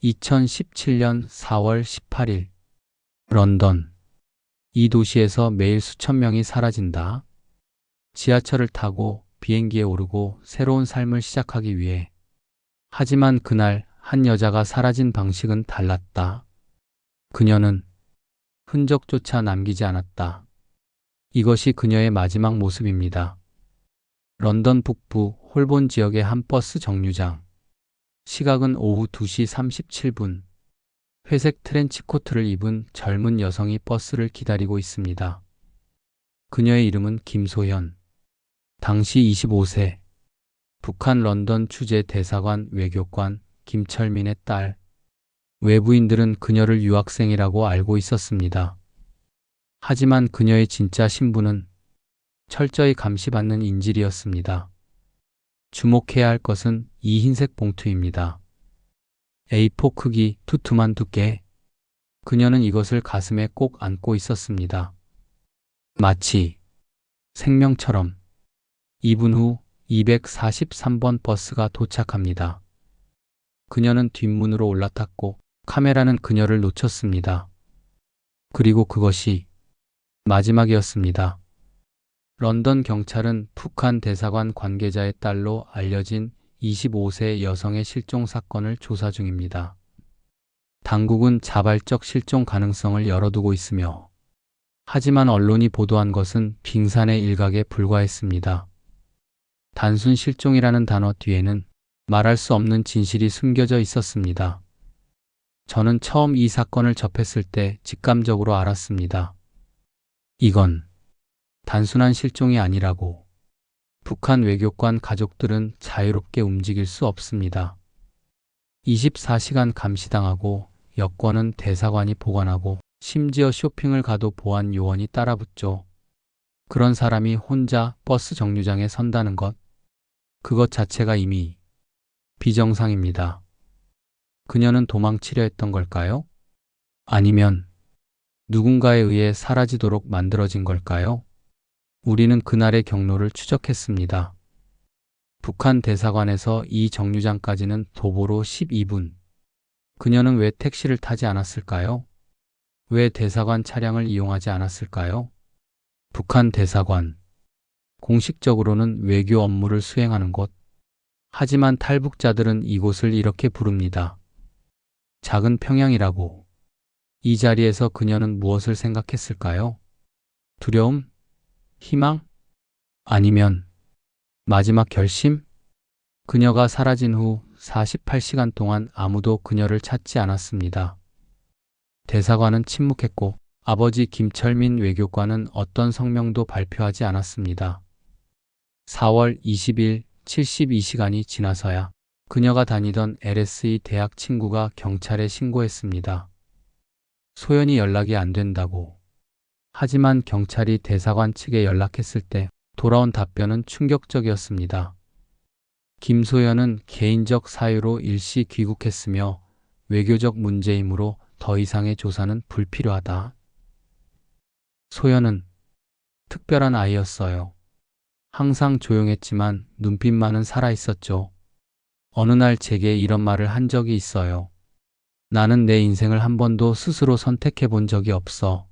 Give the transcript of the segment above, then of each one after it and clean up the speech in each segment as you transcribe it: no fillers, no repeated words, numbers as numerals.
2017년 4월 18일 런던. 이 도시에서 매일 수천 명이 사라진다. 지하철을 타고 비행기에 오르고 새로운 삶을 시작하기 위해. 하지만 그날 한 여자가 사라진 방식은 달랐다. 그녀는 흔적조차 남기지 않았다. 이것이 그녀의 마지막 모습입니다. 런던 북부 홀본 지역의 한 버스 정류장. 시각은 오후 2시 37분. 회색 트렌치코트를 입은 젊은 여성이 버스를 기다리고 있습니다. 그녀의 이름은 김소현. 당시 25세. 북한 런던 주재 대사관 외교관 김철민의 딸. 외부인들은 그녀를 유학생이라고 알고 있었습니다. 하지만 그녀의 진짜 신분은 철저히 감시받는 인질이었습니다. 주목해야 할 것은 이 흰색 봉투입니다. A4 크기 두툼한 두께. 그녀는 이것을 가슴에 꼭 안고 있었습니다. 마치 생명처럼. 2분 후 243번 버스가 도착합니다. 그녀는 뒷문으로 올라탔고 카메라는 그녀를 놓쳤습니다. 그리고 그것이 마지막이었습니다. 런던 경찰은 북한 대사관 관계자의 딸로 알려진 25세 여성의 실종 사건을 조사 중입니다. 당국은 자발적 실종 가능성을 열어두고 있으며, 하지만 언론이 보도한 것은 빙산의 일각에 불과했습니다. 단순 실종이라는 단어 뒤에는 말할 수 없는 진실이 숨겨져 있었습니다. 저는 처음 이 사건을 접했을 때 직감적으로 알았습니다. 이건 단순한 실종이 아니라고. 북한 외교관 가족들은 자유롭게 움직일 수 없습니다. 24시간 감시당하고 여권은 대사관이 보관하고 심지어 쇼핑을 가도 보안 요원이 따라붙죠. 그런 사람이 혼자 버스 정류장에 선다는 것, 그것 자체가 이미 비정상입니다. 그녀는 도망치려 했던 걸까요? 아니면 누군가에 의해 사라지도록 만들어진 걸까요? 우리는 그날의 경로를 추적했습니다. 북한 대사관에서 이 정류장까지는 도보로 12분. 그녀는 왜 택시를 타지 않았을까요? 왜 대사관 차량을 이용하지 않았을까요? 북한 대사관. 공식적으로는 외교 업무를 수행하는 곳. 하지만 탈북자들은 이곳을 이렇게 부릅니다. 작은 평양이라고. 이 자리에서 그녀는 무엇을 생각했을까요? 두려움? 희망? 아니면 마지막 결심? 그녀가 사라진 후 48시간 동안 아무도 그녀를 찾지 않았습니다. 대사관은 침묵했고 아버지 김철민 외교관은 어떤 성명도 발표하지 않았습니다. 4월 20일 72시간이 지나서야 그녀가 다니던 LSE 대학 친구가 경찰에 신고했습니다. 소연이 연락이 안 된다고. 하지만 경찰이 대사관 측에 연락했을 때 돌아온 답변은 충격적이었습니다. 김소연은 개인적 사유로 일시 귀국했으며 외교적 문제이므로 더 이상의 조사는 불필요하다. 소연은 특별한 아이였어요. 항상 조용했지만 눈빛만은 살아있었죠. 어느 날 제게 이런 말을 한 적이 있어요. 나는 내 인생을 한 번도 스스로 선택해 본 적이 없어.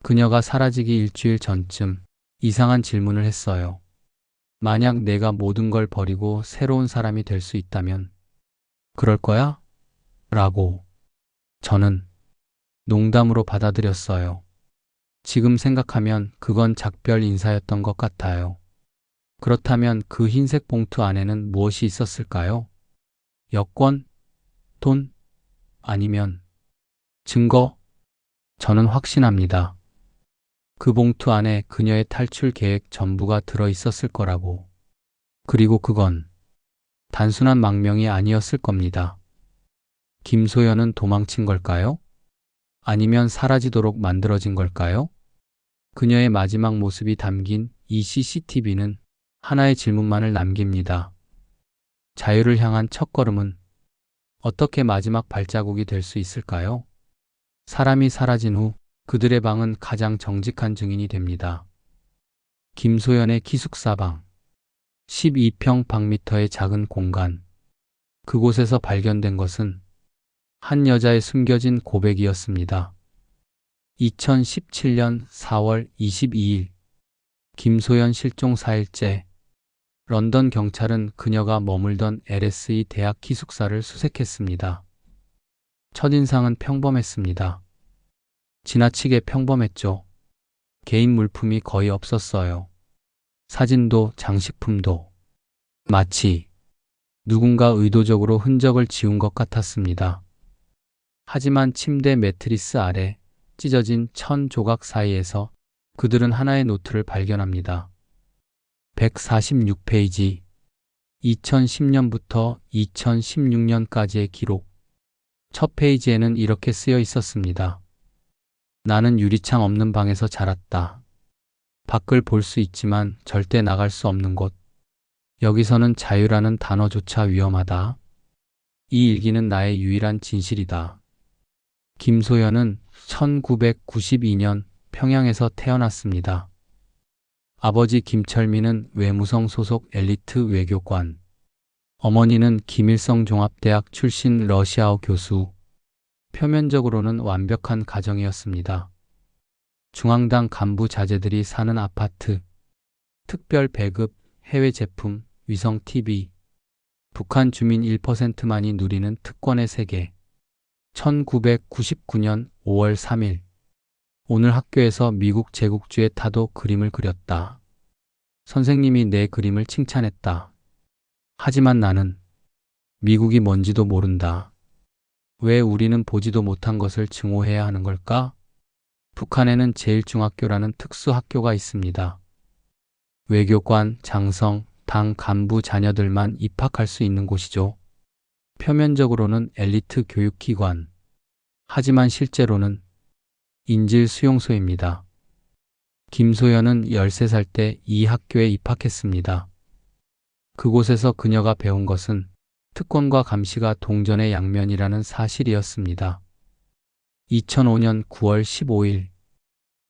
그녀가 사라지기 일주일 전쯤 이상한 질문을 했어요. 만약 내가 모든 걸 버리고 새로운 사람이 될 수 있다면 그럴 거야? 라고. 저는 농담으로 받아들였어요. 지금 생각하면 그건 작별 인사였던 것 같아요. 그렇다면 그 흰색 봉투 안에는 무엇이 있었을까요? 여권? 돈? 아니면 증거? 저는 확신합니다. 그 봉투 안에 그녀의 탈출 계획 전부가 들어 있었을 거라고. 그리고 그건 단순한 망명이 아니었을 겁니다. 김소연은 도망친 걸까요? 아니면 사라지도록 만들어진 걸까요? 그녀의 마지막 모습이 담긴 이 CCTV는 하나의 질문만을 남깁니다. 자유를 향한 첫걸음은 어떻게 마지막 발자국이 될 수 있을까요? 사람이 사라진 후 그들의 방은 가장 정직한 증인이 됩니다. 김소연의 기숙사방. 12평방미터의 작은 공간. 그곳에서 발견된 것은 한 여자의 숨겨진 고백이었습니다. 2017년 4월 22일 김소연 실종 4일째 런던 경찰은 그녀가 머물던 LSE 대학 기숙사를 수색했습니다. 첫인상은 평범했습니다. 지나치게 평범했죠. 개인 물품이 거의 없었어요. 사진도 장식품도 마치 누군가 의도적으로 흔적을 지운 것 같았습니다. 하지만 침대 매트리스 아래 찢어진 천 조각 사이에서 그들은 하나의 노트를 발견합니다. 146페이지 2010년부터 2016년까지의 기록. 첫 페이지에는 이렇게 쓰여 있었습니다. 나는 유리창 없는 방에서 자랐다. 밖을 볼 수 있지만 절대 나갈 수 없는 곳. 여기서는 자유라는 단어조차 위험하다. 이 일기는 나의 유일한 진실이다. 김소연은 1992년 평양에서 태어났습니다. 아버지 김철민은 외무성 소속 엘리트 외교관, 어머니는 김일성 종합대학 출신 러시아어 교수. 표면적으로는 완벽한 가정이었습니다. 중앙당 간부 자제들이 사는 아파트, 특별 배급, 해외 제품, 위성 TV, 북한 주민 1%만이 누리는 특권의 세계. 1999년 5월 3일 오늘 학교에서 미국 제국주의 타도 그림을 그렸다. 선생님이 내 그림을 칭찬했다. 하지만 나는 미국이 뭔지도 모른다. 왜 우리는 보지도 못한 것을 증오해야 하는 걸까? 북한에는 제1중학교라는 특수학교가 있습니다. 외교관, 장성, 당 간부 자녀들만 입학할 수 있는 곳이죠. 표면적으로는 엘리트 교육기관, 하지만 실제로는 인질 수용소입니다. 김소연은 13살 때 이 학교에 입학했습니다. 그곳에서 그녀가 배운 것은 특권과 감시가 동전의 양면이라는 사실이었습니다. 2005년 9월 15일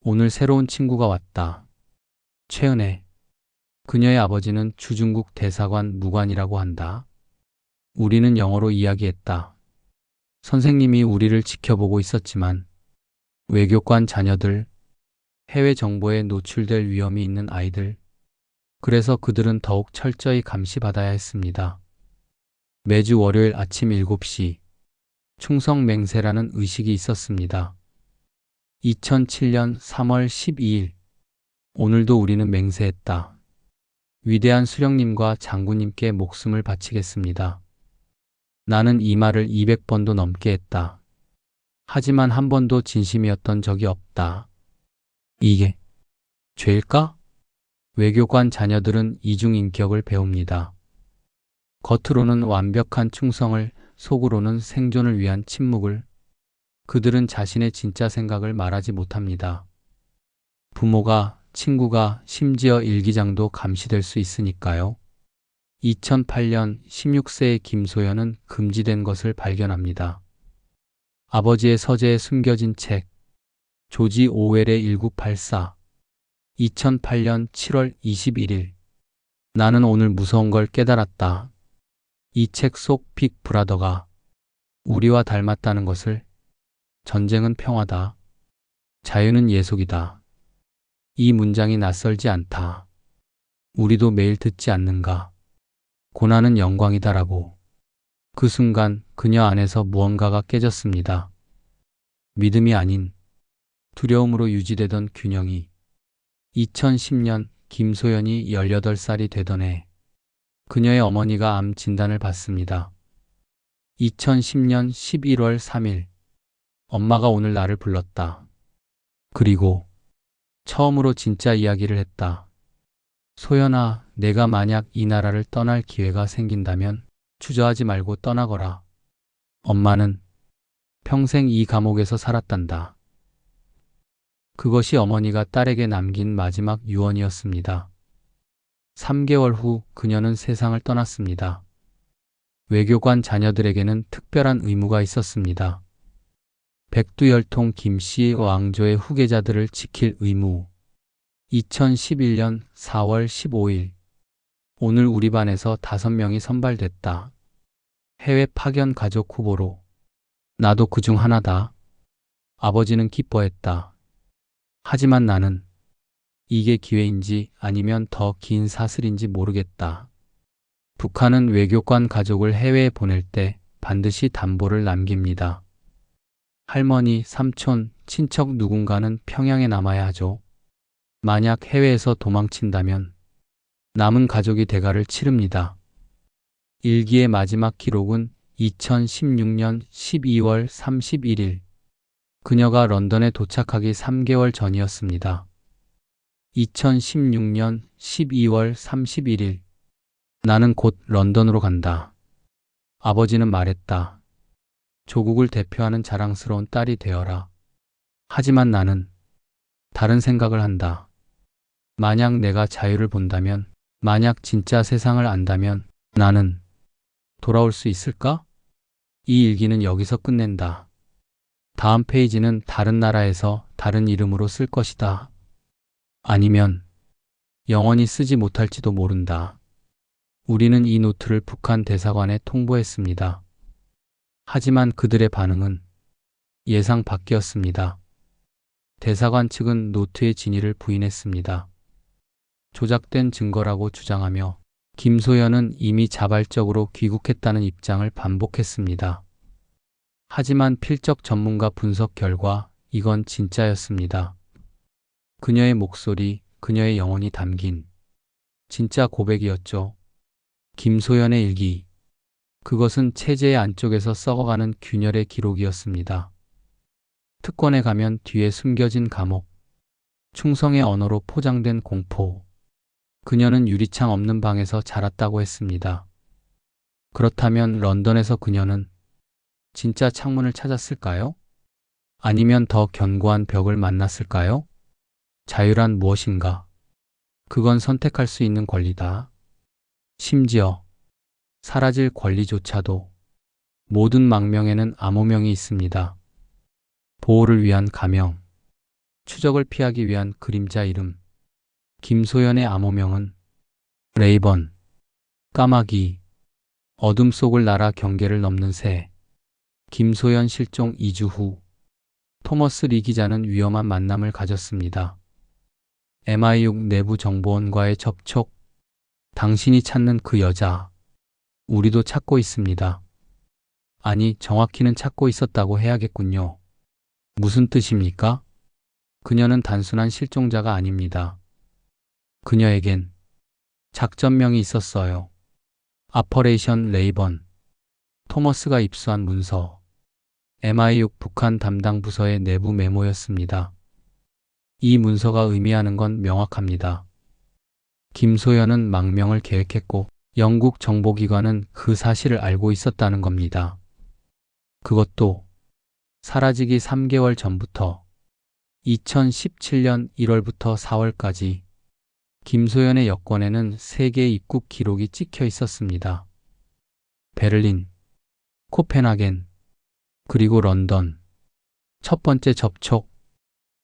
오늘 새로운 친구가 왔다. 최은혜. 그녀의 아버지는 주중국 대사관 무관이라고 한다. 우리는 영어로 이야기했다. 선생님이 우리를 지켜보고 있었지만 외교관 자녀들, 해외 정보에 노출될 위험이 있는 아이들, 그래서 그들은 더욱 철저히 감시받아야 했습니다. 매주 월요일 아침 7시 충성 맹세라는 의식이 있었습니다. 2007년 3월 12일 오늘도 우리는 맹세했다. 위대한 수령님과 장군님께 목숨을 바치겠습니다. 나는 이 말을 200번도 넘게 했다. 하지만 한 번도 진심이었던 적이 없다. 이게 죄일까? 외교관 자녀들은 이중인격을 배웁니다. 겉으로는 완벽한 충성을, 속으로는 생존을 위한 침묵을. 그들은 자신의 진짜 생각을 말하지 못합니다. 부모가, 친구가, 심지어 일기장도 감시될 수 있으니까요. 2008년 16세의 김소연은 금지된 것을 발견합니다. 아버지의 서재에 숨겨진 책, 조지 오웰의 1984. 2008년 7월 21일 나는 오늘 무서운 걸 깨달았다. 이 책 속 빅 브라더가 우리와 닮았다는 것을. 전쟁은 평화다. 자유는 예속이다. 이 문장이 낯설지 않다. 우리도 매일 듣지 않는가? 고난은 영광이다라고. 그 순간 그녀 안에서 무언가가 깨졌습니다. 믿음이 아닌 두려움으로 유지되던 균형이. 2010년 김소연이 18살이 되던 해 그녀의 어머니가 암 진단을 받습니다. 2010년 11월 3일 엄마가 오늘 나를 불렀다. 그리고 처음으로 진짜 이야기를 했다. 소연아, 내가 만약 이 나라를 떠날 기회가 생긴다면 주저하지 말고 떠나거라. 엄마는 평생 이 감옥에서 살았단다. 그것이 어머니가 딸에게 남긴 마지막 유언이었습니다. 3개월 후 그녀는 세상을 떠났습니다. 외교관 자녀들에게는 특별한 의무가 있었습니다. 백두열통 김씨 왕조의 후계자들을 지킬 의무. 2011년 4월 15일 오늘 우리 반에서 5명이 선발됐다. 해외 파견 가족 후보로. 나도 그중 하나다. 아버지는 기뻐했다. 하지만 나는 이게 기회인지 아니면 더 긴 사슬인지 모르겠다. 북한은 외교관 가족을 해외에 보낼 때 반드시 담보를 남깁니다. 할머니, 삼촌, 친척 누군가는 평양에 남아야 하죠. 만약 해외에서 도망친다면 남은 가족이 대가를 치릅니다. 일기의 마지막 기록은 2016년 12월 31일. 그녀가 런던에 도착하기 3개월 전이었습니다. 2016년 12월 31일. 나는 곧 런던으로 간다. 아버지는 말했다. 조국을 대표하는 자랑스러운 딸이 되어라. 하지만 나는 다른 생각을 한다. 만약 내가 자유를 본다면, 만약 진짜 세상을 안다면 나는 돌아올 수 있을까? 이 일기는 여기서 끝낸다. 다음 페이지는 다른 나라에서 다른 이름으로 쓸 것이다. 아니면 영원히 쓰지 못할지도 모른다. 우리는 이 노트를 북한 대사관에 통보했습니다. 하지만 그들의 반응은 예상 밖이었습니다. 대사관 측은 노트의 진위를 부인했습니다. 조작된 증거라고 주장하며 김소연은 이미 자발적으로 귀국했다는 입장을 반복했습니다. 하지만 필적 전문가 분석 결과 이건 진짜였습니다. 그녀의 목소리, 그녀의 영혼이 담긴 진짜 고백이었죠. 김소연의 일기. 그것은 체제의 안쪽에서 썩어가는 균열의 기록이었습니다. 특권에 가면 뒤에 숨겨진 감옥, 충성의 언어로 포장된 공포. 그녀는 유리창 없는 방에서 자랐다고 했습니다. 그렇다면 런던에서 그녀는 진짜 창문을 찾았을까요? 아니면 더 견고한 벽을 만났을까요? 자유란 무엇인가? 그건 선택할 수 있는 권리다. 심지어 사라질 권리조차도. 모든 망명에는 암호명이 있습니다. 보호를 위한 가명, 추적을 피하기 위한 그림자 이름. 김소연의 암호명은 레이번, 까마귀, 어둠 속을 날아 경계를 넘는 새. 김소연 실종 2주 후 토머스 리 기자는 위험한 만남을 가졌습니다. MI6 내부 정보원과의 접촉. 당신이 찾는 그 여자. 우리도 찾고 있습니다. 아니, 정확히는 찾고 있었다고 해야겠군요. 무슨 뜻입니까? 그녀는 단순한 실종자가 아닙니다. 그녀에겐 작전명이 있었어요. 아퍼레이션 레이번. 토머스가 입수한 문서. MI6 북한 담당 부서의 내부 메모였습니다. 이 문서가 의미하는 건 명확합니다. 김소연은 망명을 계획했고 영국 정보기관은 그 사실을 알고 있었다는 겁니다. 그것도 사라지기 3개월 전부터. 2017년 1월부터 4월까지 김소연의 여권에는 3개의 입국 기록이 찍혀 있었습니다. 베를린, 코펜하겐, 그리고 런던. 첫 번째 접촉.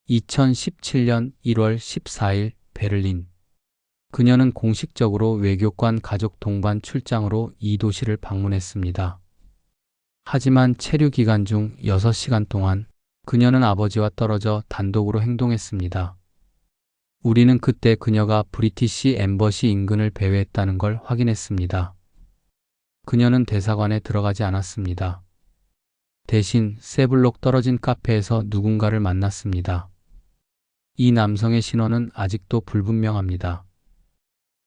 2017년 1월 14일 베를린. 그녀는 공식적으로 외교관 가족 동반 출장으로 이 도시를 방문했습니다. 하지만 체류 기간 중 6시간 동안 그녀는 아버지와 떨어져 단독으로 행동했습니다. 우리는 그때 그녀가 브리티시 엠버시 인근을 배회했다는 걸 확인했습니다. 그녀는 대사관에 들어가지 않았습니다. 대신 세블록 떨어진 카페에서 누군가를 만났습니다. 이 남성의 신원은 아직도 불분명합니다.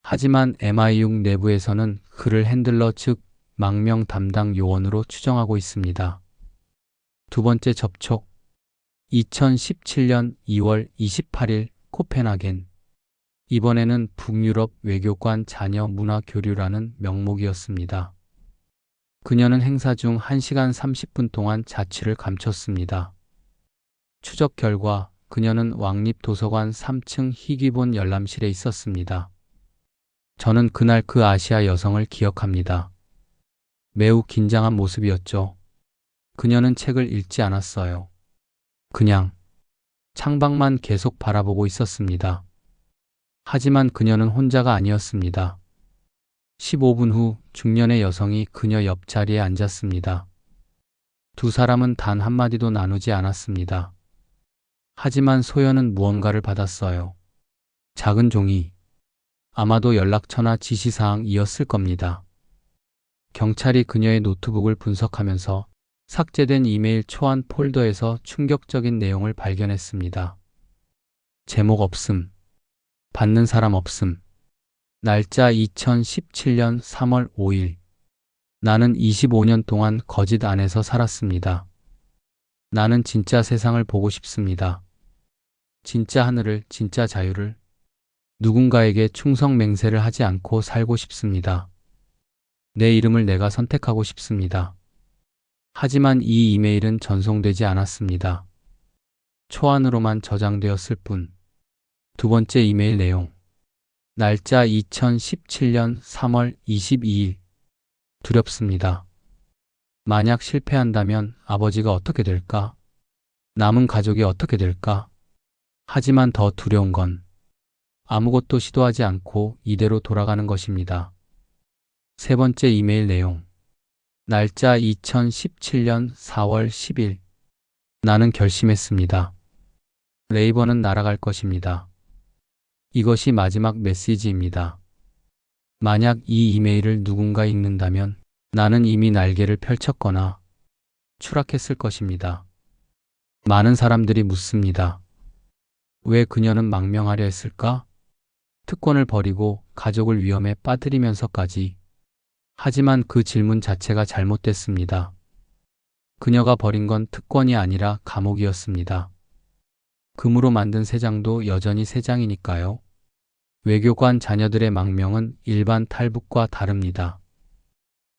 하지만 MI6 내부에서는 그를 핸들러 즉 망명 담당 요원으로 추정하고 있습니다. 두 번째 접촉. 2017년 2월 28일 코펜하겐. 이번에는 북유럽 외교관 자녀 문화 교류라는 명목이었습니다. 그녀는 행사 중 1시간 30분 동안 자취를 감췄습니다. 추적 결과 그녀는 왕립도서관 3층 희귀본 열람실에 있었습니다. 저는 그날 그 아시아 여성을 기억합니다. 매우 긴장한 모습이었죠. 그녀는 책을 읽지 않았어요. 그냥 창밖만 계속 바라보고 있었습니다. 하지만 그녀는 혼자가 아니었습니다. 15분 후 중년의 여성이 그녀 옆자리에 앉았습니다. 두 사람은 단 한마디도 나누지 않았습니다. 하지만 소연은 무언가를 받았어요. 작은 종이. 아마도 연락처나 지시사항이었을 겁니다. 경찰이 그녀의 노트북을 분석하면서 삭제된 이메일 초안 폴더에서 충격적인 내용을 발견했습니다. 제목 없음. 받는 사람 없음. 날짜 2017년 3월 5일. 나는 25년 동안 거짓 안에서 살았습니다. 나는 진짜 세상을 보고 싶습니다. 진짜 하늘을, 진짜 자유를. 누군가에게 충성 맹세를 하지 않고 살고 싶습니다. 내 이름을 내가 선택하고 싶습니다. 하지만 이 이메일은 전송되지 않았습니다. 초안으로만 저장되었을 뿐. 두 번째 이메일 내용. 날짜 2017년 3월 22일. 두렵습니다. 만약 실패한다면 아버지가 어떻게 될까? 남은 가족이 어떻게 될까? 하지만 더 두려운 건 아무것도 시도하지 않고 이대로 돌아가는 것입니다. 세 번째 이메일 내용. 날짜 2017년 4월 10일. 나는 결심했습니다. 레이번은 날아갈 것입니다. 이것이 마지막 메시지입니다. 만약 이 이메일을 누군가 읽는다면 나는 이미 날개를 펼쳤거나 추락했을 것입니다. 많은 사람들이 묻습니다. 왜 그녀는 망명하려 했을까? 특권을 버리고 가족을 위험에 빠뜨리면서까지. 하지만 그 질문 자체가 잘못됐습니다. 그녀가 버린 건 특권이 아니라 감옥이었습니다. 금으로 만든 새 장도 여전히 새 장이니까요. 외교관 자녀들의 망명은 일반 탈북과 다릅니다.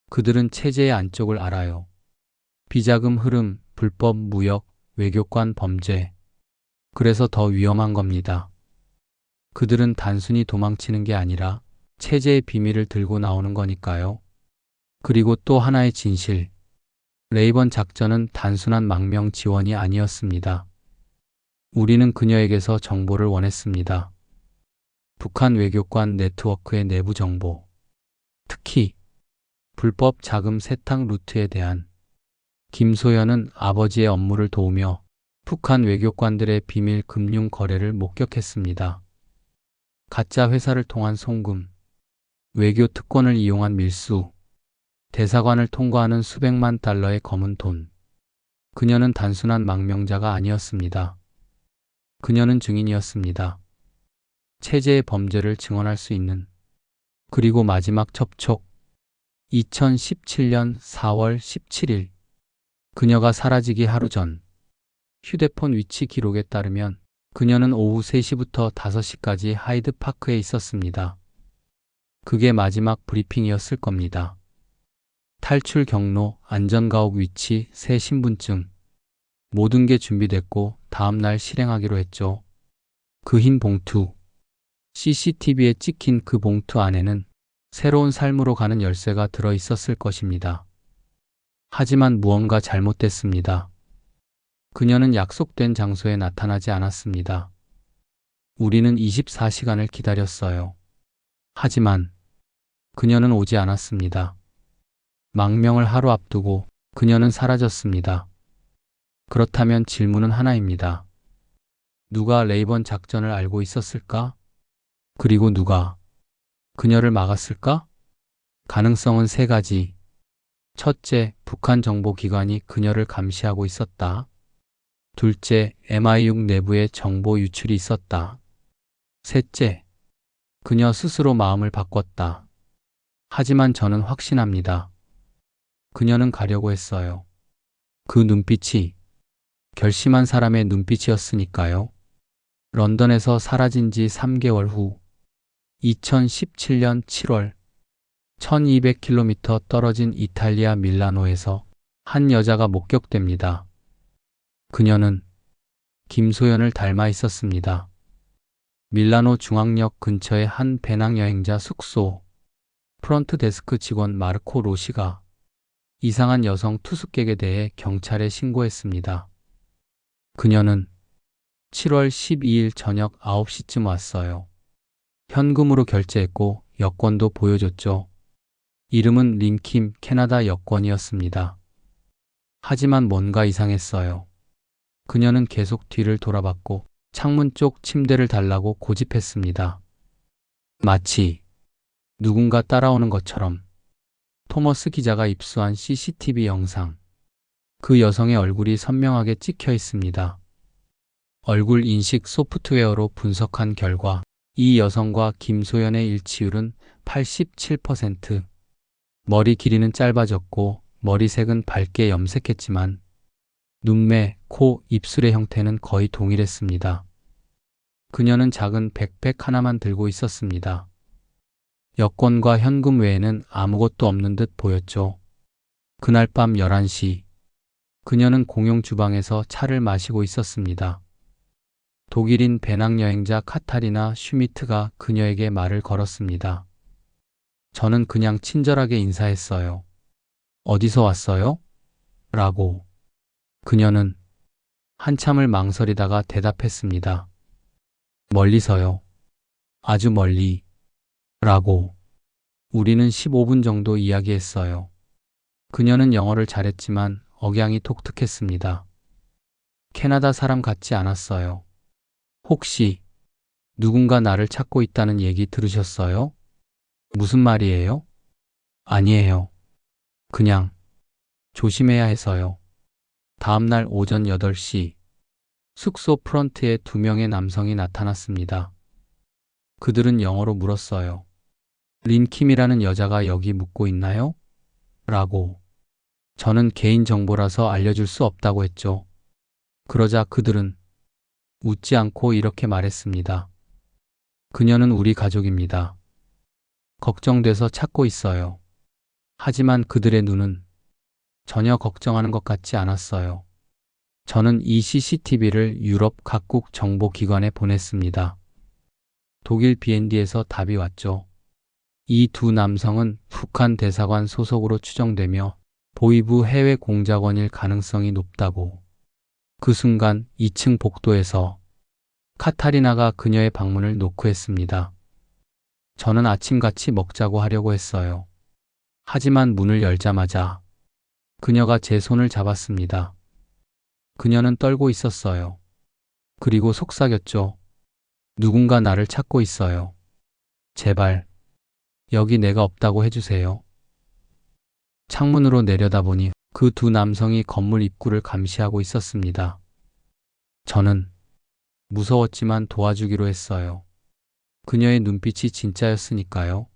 그들은 체제의 안쪽을 알아요. 비자금 흐름, 불법 무역, 외교관 범죄. 그래서 더 위험한 겁니다. 그들은 단순히 도망치는 게 아니라 체제의 비밀을 들고 나오는 거니까요. 그리고 또 하나의 진실. 레이번 작전은 단순한 망명 지원이 아니었습니다. 우리는 그녀에게서 정보를 원했습니다. 북한 외교관 네트워크의 내부 정보. 특히 불법 자금 세탁 루트에 대한. 김소연은 아버지의 업무를 도우며 북한 외교관들의 비밀 금융 거래를 목격했습니다. 가짜 회사를 통한 송금, 외교 특권을 이용한 밀수, 대사관을 통과하는 수백만 달러의 검은 돈. 그녀는 단순한 망명자가 아니었습니다. 그녀는 증인이었습니다. 체제의 범죄를 증언할 수 있는. 그리고 마지막 접촉. 2017년 4월 17일. 그녀가 사라지기 하루 전. 휴대폰 위치 기록에 따르면 그녀는 오후 3시부터 5시까지 하이드파크에 있었습니다. 그게 마지막 브리핑이었을 겁니다. 탈출 경로, 안전가옥 위치, 새 신분증. 모든 게 준비됐고 다음날 실행하기로 했죠. 그 흰 봉투. CCTV에 찍힌 그 봉투 안에는 새로운 삶으로 가는 열쇠가 들어 있었을 것입니다. 하지만 무언가 잘못됐습니다. 그녀는 약속된 장소에 나타나지 않았습니다. 우리는 24시간을 기다렸어요. 하지만 그녀는 오지 않았습니다. 망명을 하루 앞두고 그녀는 사라졌습니다. 그렇다면 질문은 하나입니다. 누가 레이번 작전을 알고 있었을까? 그리고 누가 그녀를 막았을까? 가능성은 세 가지. 첫째, 북한 정보기관이 그녀를 감시하고 있었다. 둘째, MI6 내부에 정보 유출이 있었다. 셋째, 그녀 스스로 마음을 바꿨다. 하지만 저는 확신합니다. 그녀는 가려고 했어요. 그 눈빛이 결심한 사람의 눈빛이었으니까요. 런던에서 사라진 지 3개월 후 2017년 7월 1200km 떨어진 이탈리아 밀라노에서 한 여자가 목격됩니다. 그녀는 김소연을 닮아 있었습니다. 밀라노 중앙역 근처의 한 배낭여행자 숙소. 프런트 데스크 직원 마르코 로시가 이상한 여성 투숙객에 대해 경찰에 신고했습니다. 그녀는 7월 12일 저녁 9시쯤 왔어요. 현금으로 결제했고 여권도 보여줬죠. 이름은 린킴, 캐나다 여권이었습니다. 하지만 뭔가 이상했어요. 그녀는 계속 뒤를 돌아봤고 창문 쪽 침대를 달라고 고집했습니다. 마치 누군가 따라오는 것처럼. 토머스 기자가 입수한 CCTV 영상. 그 여성의 얼굴이 선명하게 찍혀 있습니다. 얼굴 인식 소프트웨어로 분석한 결과 이 여성과 김소연의 일치율은 87%. 머리 길이는 짧아졌고 머리색은 밝게 염색했지만 눈매, 코, 입술의 형태는 거의 동일했습니다. 그녀는 작은 백팩 하나만 들고 있었습니다. 여권과 현금 외에는 아무것도 없는 듯 보였죠. 그날 밤 11시, 그녀는 공용 주방에서 차를 마시고 있었습니다. 독일인 배낭여행자 카타리나 슈미트가 그녀에게 말을 걸었습니다. 저는 그냥 친절하게 인사했어요. 어디서 왔어요? 라고. 그녀는 한참을 망설이다가 대답했습니다. 멀리서요. 아주 멀리. 라고. 우리는 15분 정도 이야기했어요. 그녀는 영어를 잘했지만 억양이 독특했습니다. 캐나다 사람 같지 않았어요. 혹시 누군가 나를 찾고 있다는 얘기 들으셨어요? 무슨 말이에요? 아니에요. 그냥 조심해야 해서요. 다음날 오전 8시, 숙소 프런트에 2명의 남성이 나타났습니다. 그들은 영어로 물었어요. 린킴이라는 여자가 여기 묵고 있나요? 라고. 저는 개인정보라서 알려줄 수 없다고 했죠. 그러자 그들은 웃지 않고 이렇게 말했습니다. 그녀는 우리 가족입니다. 걱정돼서 찾고 있어요. 하지만 그들의 눈은 전혀 걱정하는 것 같지 않았어요. 저는 이 CCTV를 유럽 각국 정보기관에 보냈습니다. 독일 BND에서 답이 왔죠. 이 두 남성은 북한 대사관 소속으로 추정되며 보위부 해외 공작원일 가능성이 높다고. 그 순간 2층 복도에서 카타리나가 그녀의 방문을 노크했습니다. 저는 아침같이 먹자고 하려고 했어요. 하지만 문을 열자마자 그녀가 제 손을 잡았습니다. 그녀는 떨고 있었어요. 그리고 속삭였죠. 누군가 나를 찾고 있어요. 제발, 여기 내가 없다고 해주세요. 창문으로 내려다보니 그 두 남성이 건물 입구를 감시하고 있었습니다. 저는 무서웠지만 도와주기로 했어요. 그녀의 눈빛이 진짜였으니까요.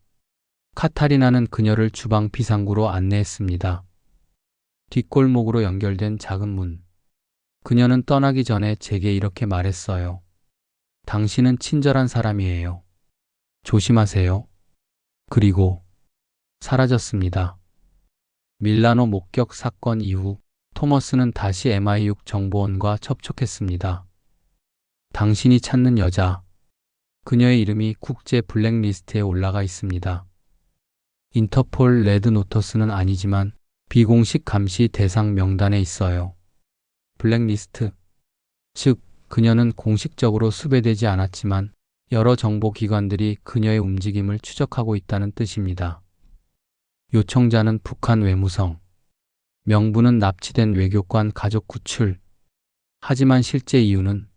카타리나는 그녀를 주방 비상구로 안내했습니다. 뒷골목으로 연결된 작은 문. 그녀는 떠나기 전에 제게 이렇게 말했어요. 당신은 친절한 사람이에요. 조심하세요. 그리고 사라졌습니다. 밀라노 목격 사건 이후 토머스는 다시 MI6 정보원과 접촉했습니다. 당신이 찾는 여자. 그녀의 이름이 국제 블랙리스트에 올라가 있습니다. 인터폴 레드노터스는 아니지만 비공식 감시 대상 명단에 있어요. 블랙리스트. 즉, 그녀는 공식적으로 수배되지 않았지만 여러 정보기관들이 그녀의 움직임을 추적하고 있다는 뜻입니다. 요청자는 북한 외무성. 명분은 납치된 외교관 가족 구출. 하지만 실제 이유는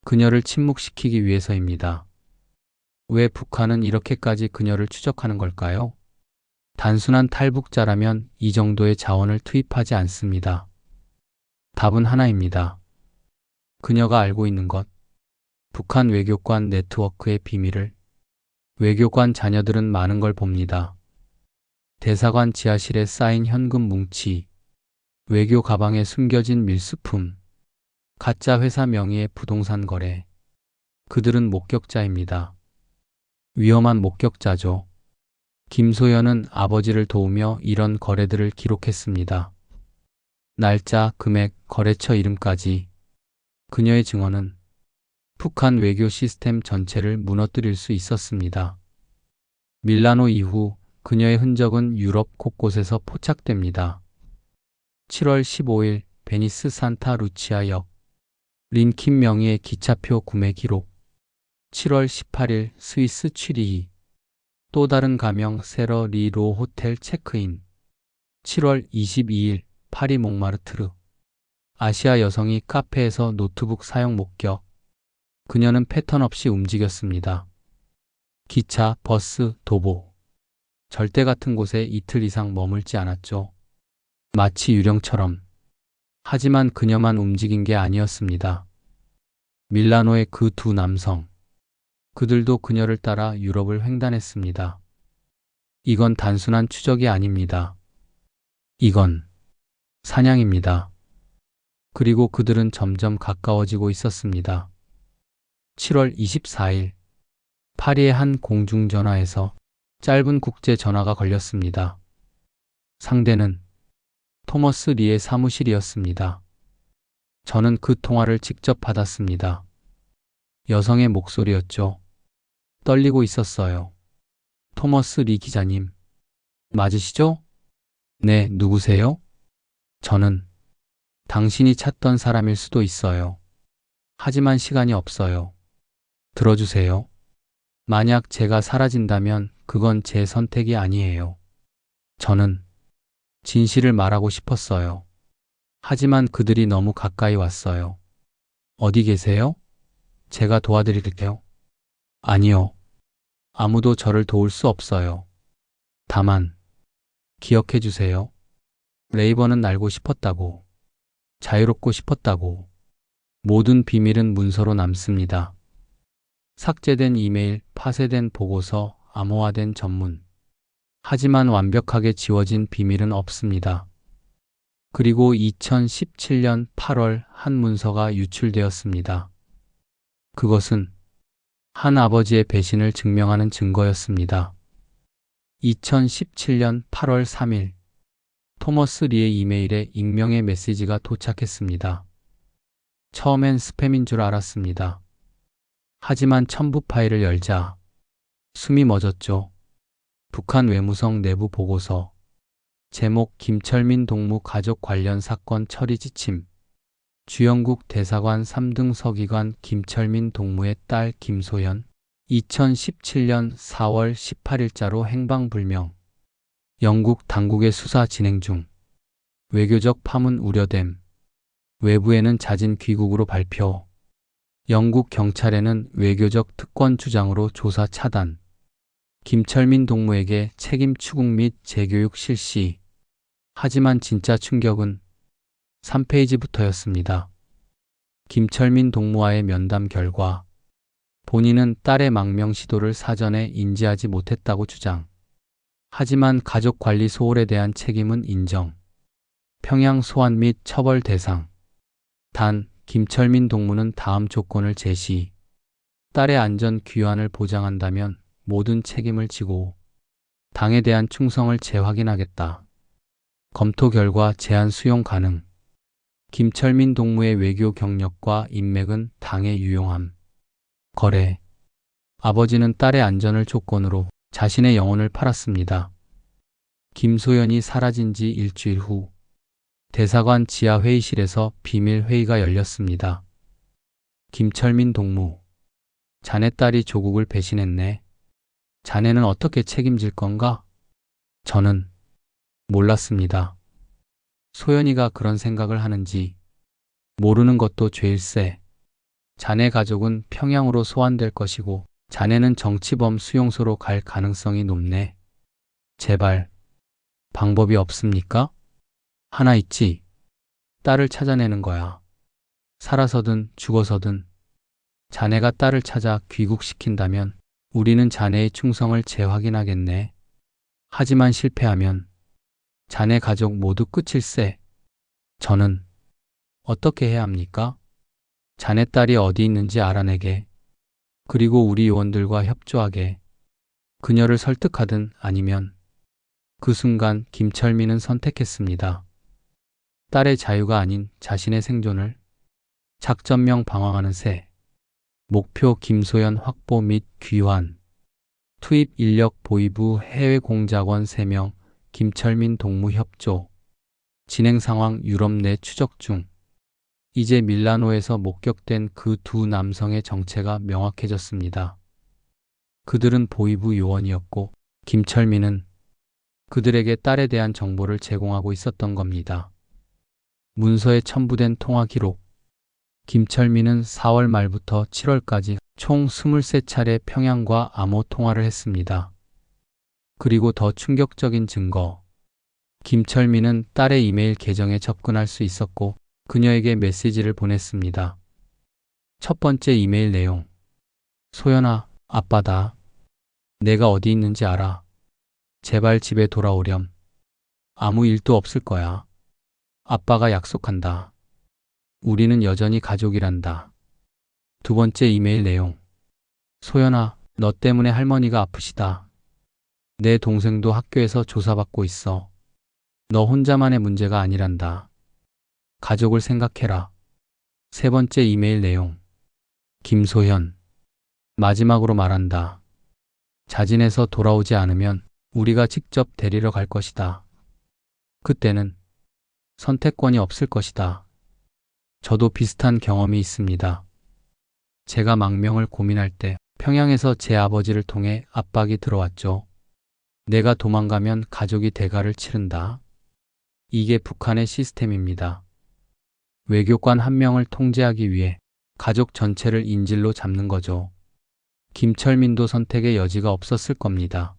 그녀를 침묵시키기 위해서입니다. 왜 북한은 이렇게까지 그녀를 추적하는 걸까요? 단순한 탈북자라면 이 정도의 자원을 투입하지 않습니다. 답은 하나입니다. 그녀가 알고 있는 것. 북한 외교관 네트워크의 비밀을. 외교관 자녀들은 많은 걸 봅니다. 대사관 지하실에 쌓인 현금 뭉치, 외교 가방에 숨겨진 밀수품, 가짜 회사 명의의 부동산 거래. 그들은 목격자입니다. 위험한 목격자죠. 김소연은 아버지를 도우며 이런 거래들을 기록했습니다. 날짜, 금액, 거래처 이름까지. 그녀의 증언은 북한 외교 시스템 전체를 무너뜨릴 수 있었습니다. 밀라노 이후 그녀의 흔적은 유럽 곳곳에서 포착됩니다. 7월 15일 베니스 산타 루치아역. 린킴 명의의 기차표 구매 기록. 7월 18일 스위스 취리히. 또 다른 가명 세러 리로 호텔 체크인. 7월 22일 파리 몽마르트르. 아시아 여성이 카페에서 노트북 사용 목격. 그녀는 패턴 없이 움직였습니다. 기차, 버스, 도보. 절대 같은 곳에 이틀 이상 머물지 않았죠. 마치 유령처럼. 하지만 그녀만 움직인 게 아니었습니다. 밀라노의 그 두 남성. 그들도 그녀를 따라 유럽을 횡단했습니다. 이건 단순한 추적이 아닙니다. 이건 사냥입니다. 그리고 그들은 점점 가까워지고 있었습니다. 7월 24일 파리의 한 공중전화에서 짧은 국제 전화가 걸렸습니다. 상대는 토머스 리의 사무실이었습니다. 저는 그 통화를 직접 받았습니다. 여성의 목소리였죠. 떨리고 있었어요. 토머스 리 기자님, 맞으시죠? 네, 누구세요? 저는 당신이 찾던 사람일 수도 있어요. 하지만 시간이 없어요. 들어주세요. 만약 제가 사라진다면 그건 제 선택이 아니에요. 저는 진실을 말하고 싶었어요. 하지만 그들이 너무 가까이 왔어요. 어디 계세요? 제가 도와드릴게요. 아니요. 아무도 저를 도울 수 없어요. 다만, 기억해 주세요. 레이번은 날고 싶었다고. 자유롭고 싶었다고. 모든 비밀은 문서로 남습니다. 삭제된 이메일, 파쇄된 보고서, 암호화된 전문. 하지만 완벽하게 지워진 비밀은 없습니다. 그리고 2017년 8월 한 문서가 유출되었습니다. 그것은 한 아버지의 배신을 증명하는 증거였습니다. 2017년 8월 3일 토머스 리의 이메일에 익명의 메시지가 도착했습니다. 처음엔 스팸인 줄 알았습니다. 하지만 첨부 파일을 열자 숨이 멎었죠. 북한 외무성 내부 보고서. 제목 김철민 동무 가족 관련 사건 처리 지침. 주영국 대사관 3등 서기관 김철민 동무의 딸 김소연. 2017년 4월 18일자로 행방불명. 영국 당국의 수사 진행 중. 외교적 파문 우려됨. 외부에는 잦은 귀국으로 발표. 영국 경찰에는 외교적 특권 주장으로 조사 차단. 김철민 동무에게 책임 추궁 및 재교육 실시. 하지만 진짜 충격은 3페이지부터였습니다. 김철민 동무와의 면담 결과 본인은 딸의 망명 시도를 사전에 인지하지 못했다고 주장. 하지만 가족 관리 소홀에 대한 책임은 인정. 평양 소환 및 처벌 대상. 단, 김철민 동무는 다음 조건을 제시. 딸의 안전 귀환을 보장한다면 모든 책임을 지고 당에 대한 충성을 재확인하겠다. 검토 결과 제한 수용 가능. 김철민 동무의 외교 경력과 인맥은 당에 유용함. 거래. 아버지는 딸의 안전을 조건으로 자신의 영혼을 팔았습니다. 김소연이 사라진 지 일주일 후 대사관 지하 회의실에서 비밀 회의가 열렸습니다. 김철민 동무. 자네 딸이 조국을 배신했네. 자네는 어떻게 책임질 건가? 저는 몰랐습니다. 소연이가 그런 생각을 하는지 모르는 것도 죄일세. 자네 가족은 평양으로 소환될 것이고 자네는 정치범 수용소로 갈 가능성이 높네. 제발 방법이 없습니까? 하나 있지. 딸을 찾아내는 거야. 살아서든 죽어서든 자네가 딸을 찾아 귀국시킨다면 우리는 자네의 충성을 재확인하겠네. 하지만 실패하면 자네 가족 모두 끝일세. 저는 어떻게 해야 합니까? 자네 딸이 어디 있는지 알아내게. 그리고 우리 요원들과 협조하게. 그녀를 설득하든 아니면. 그 순간 김철민은 선택했습니다. 딸의 자유가 아닌 자신의 생존을. 작전명 방황하는 새. 목표 김소연 확보 및 귀환. 투입 인력 보이부 해외 공작원 3명. 김철민 동무 협조. 진행 상황 유럽 내 추적 중. 이제 밀라노에서 목격된 그 두 남성의 정체가 명확해졌습니다. 그들은 보이부 요원이었고 김철민은 그들에게 딸에 대한 정보를 제공하고 있었던 겁니다. 문서에 첨부된 통화 기록. 김철민은 4월 말부터 7월까지 총 23차례 평양과 암호 통화를 했습니다. 그리고 더 충격적인 증거. 김철민은 딸의 이메일 계정에 접근할 수 있었고 그녀에게 메시지를 보냈습니다. 첫 번째 이메일 내용. 소연아, 아빠다. 내가 어디 있는지 알아. 제발 집에 돌아오렴. 아무 일도 없을 거야. 아빠가 약속한다. 우리는 여전히 가족이란다. 두 번째 이메일 내용. 소연아, 너 때문에 할머니가 아프시다. 내 동생도 학교에서 조사받고 있어. 너 혼자만의 문제가 아니란다. 가족을 생각해라. 세 번째 이메일 내용. 김소현. 마지막으로 말한다. 자진해서 돌아오지 않으면 우리가 직접 데리러 갈 것이다. 그때는 선택권이 없을 것이다. 저도 비슷한 경험이 있습니다. 제가 망명을 고민할 때 평양에서 제 아버지를 통해 압박이 들어왔죠. 내가 도망가면 가족이 대가를 치른다. 이게 북한의 시스템입니다. 외교관 한 명을 통제하기 위해 가족 전체를 인질로 잡는 거죠. 김철민도 선택의 여지가 없었을 겁니다.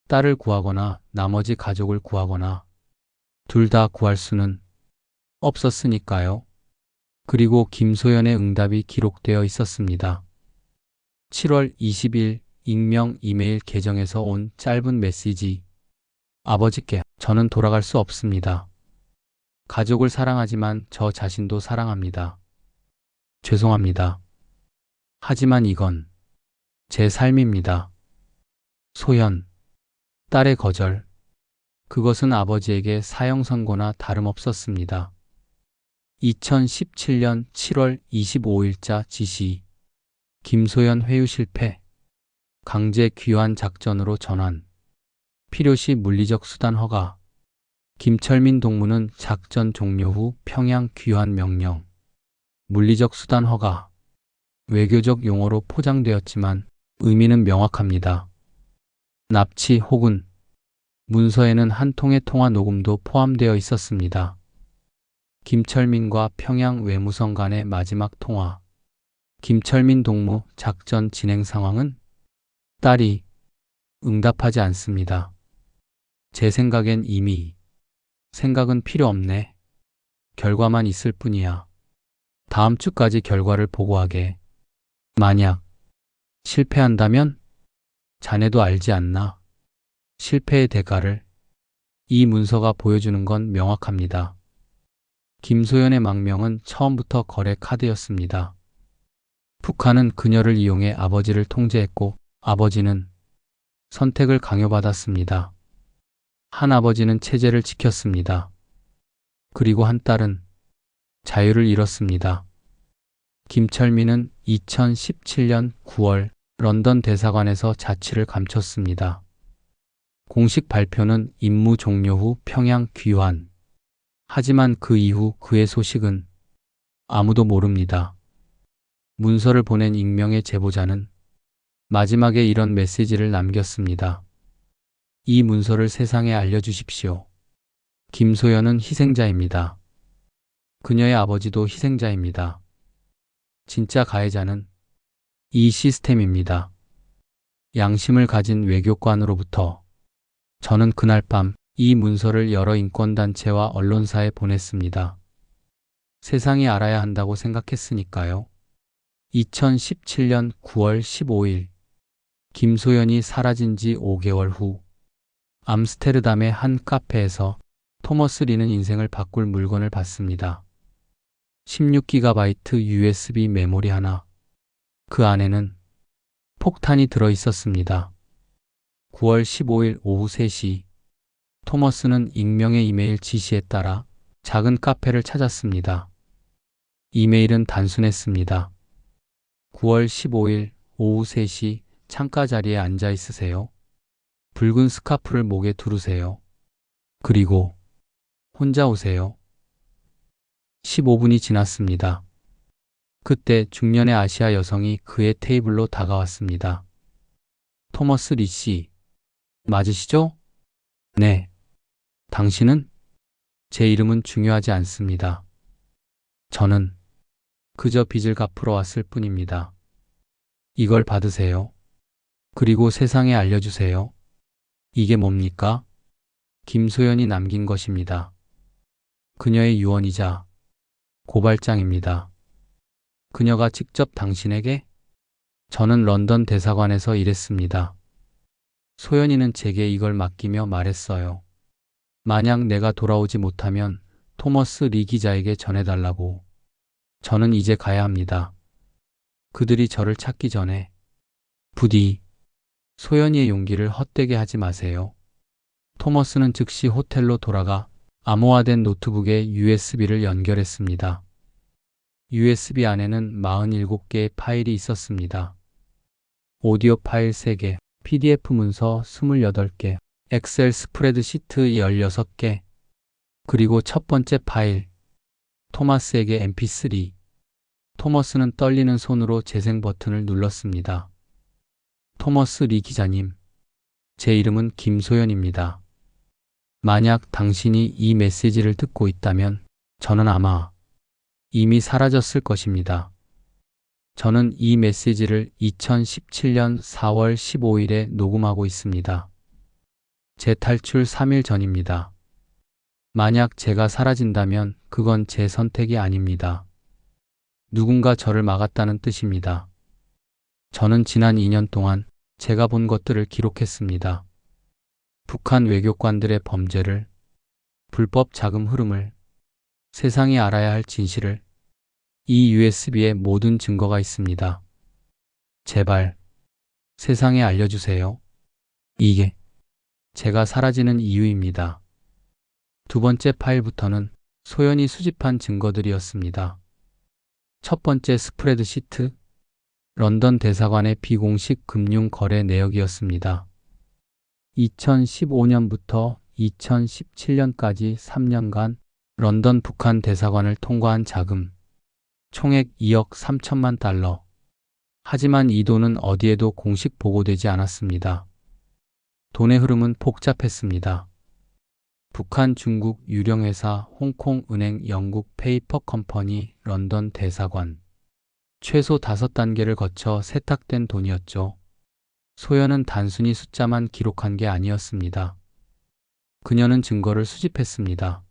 딸을 구하거나 나머지 가족을 구하거나 둘 다 구할 수는 없었으니까요. 그리고 김소연의 응답이 기록되어 있었습니다. 7월 20일 익명 이메일 계정에서 온 짧은 메시지. 아버지께 저는 돌아갈 수 없습니다. 가족을 사랑하지만 저 자신도 사랑합니다. 죄송합니다. 하지만 이건 제 삶입니다. 소연. 딸의 거절. 그것은 아버지에게 사형 선고나 다름없었습니다. 2017년 7월 25일자 지시. 김소연 회유 실패. 강제 귀환 작전으로 전환. 필요시 물리적 수단 허가. 김철민 동무는 작전 종료 후 평양 귀환 명령. 물리적 수단 허가. 외교적 용어로 포장되었지만 의미는 명확합니다. 납치 혹은 문서에는 한 통의 통화 녹음도 포함되어 있었습니다. 김철민과 평양 외무성 간의 마지막 통화. 김철민 동무 작전 진행 상황은? 딸이 응답하지 않습니다. 제 생각엔 이미 생각은 필요 없네. 결과만 있을 뿐이야. 다음 주까지 결과를 보고하게. 만약 실패한다면? 자네도 알지 않나? 실패의 대가를. 이 문서가 보여주는 건 명확합니다. 김소연의 망명은 처음부터 거래 카드였습니다. 북한은 그녀를 이용해 아버지를 통제했고 아버지는 선택을 강요받았습니다. 한 아버지는 체제를 지켰습니다. 그리고 한 딸은 자유를 잃었습니다. 김철민은 2017년 9월 런던 대사관에서 자취를 감췄습니다. 공식 발표는 임무 종료 후 평양 귀환. 하지만 그 이후 그의 소식은 아무도 모릅니다. 문서를 보낸 익명의 제보자는 마지막에 이런 메시지를 남겼습니다. 이 문서를 세상에 알려주십시오. 김소연은 희생자입니다. 그녀의 아버지도 희생자입니다. 진짜 가해자는 이 시스템입니다. 양심을 가진 외교관으로부터 저는 그날 밤 이 문서를 여러 인권단체와 언론사에 보냈습니다. 세상이 알아야 한다고 생각했으니까요. 2017년 9월 15일 김소연이 사라진 지 5개월 후 암스테르담의 한 카페에서 토머스 리는 인생을 바꿀 물건을 받습니다. 16GB USB 메모리 하나. 그 안에는 폭탄이 들어 있었습니다. 9월 15일 오후 3시 토머스는 익명의 이메일 지시에 따라 작은 카페를 찾았습니다. 이메일은 단순했습니다. 9월 15일 오후 3시 창가 자리에 앉아 있으세요. 붉은 스카프를 목에 두르세요. 그리고 혼자 오세요. 15분이 지났습니다. 그때 중년의 아시아 여성이 그의 테이블로 다가왔습니다. 토머스 리 씨, 맞으시죠? 네. 당신은? 제 이름은 중요하지 않습니다. 저는 그저 빚을 갚으러 왔을 뿐입니다. 이걸 받으세요. 그리고 세상에 알려주세요. 이게 뭡니까? 김소연이 남긴 것입니다. 그녀의 유언이자 고발장입니다. 그녀가 직접 당신에게? 저는 런던 대사관에서 일했습니다. 소연이는 제게 이걸 맡기며 말했어요. 만약 내가 돌아오지 못하면 토머스 리 기자에게 전해달라고. 저는 이제 가야 합니다. 그들이 저를 찾기 전에. 부디 소연이의 용기를 헛되게 하지 마세요. 토머스는 즉시 호텔로 돌아가 암호화된 노트북에 USB를 연결했습니다. USB 안에는 47개의 파일이 있었습니다. 오디오 파일 3개, PDF 문서 28개, 엑셀 스프레드시트 16개, 그리고 첫 번째 파일, 토마스에게 mp3. 토머스는 떨리는 손으로 재생 버튼을 눌렀습니다. 토머스 리 기자님, 제 이름은 김소연입니다. 만약 당신이 이 메시지를 듣고 있다면 저는 아마 이미 사라졌을 것입니다. 저는 이 메시지를 2017년 4월 15일에 녹음하고 있습니다. 제 탈출 3일 전입니다. 만약 제가 사라진다면 그건 제 선택이 아닙니다. 누군가 저를 막았다는 뜻입니다. 저는 지난 2년 동안 제가 본 것들을 기록했습니다. 북한 외교관들의 범죄를, 불법 자금 흐름을, 세상이 알아야 할 진실을. 이 USB에 모든 증거가 있습니다. 제발 세상에 알려주세요. 이게 제가 사라지는 이유입니다. 두 번째 파일부터는 소연이 수집한 증거들이었습니다. 첫 번째 스프레드시트, 런던 대사관의 비공식 금융 거래 내역이었습니다. 2015년부터 2017년까지 3년간 런던 북한 대사관을 통과한 자금, 총액 2억 3천만 달러. 하지만 이 돈은 어디에도 공식 보고되지 않았습니다. 돈의 흐름은 복잡했습니다. 북한, 중국 유령회사, 홍콩 은행, 영국 페이퍼 컴퍼니, 런던 대사관. 최소 5단계를 거쳐 세탁된 돈이었죠. 소연은 단순히 숫자만 기록한 게 아니었습니다. 그녀는 증거를 수집했습니다.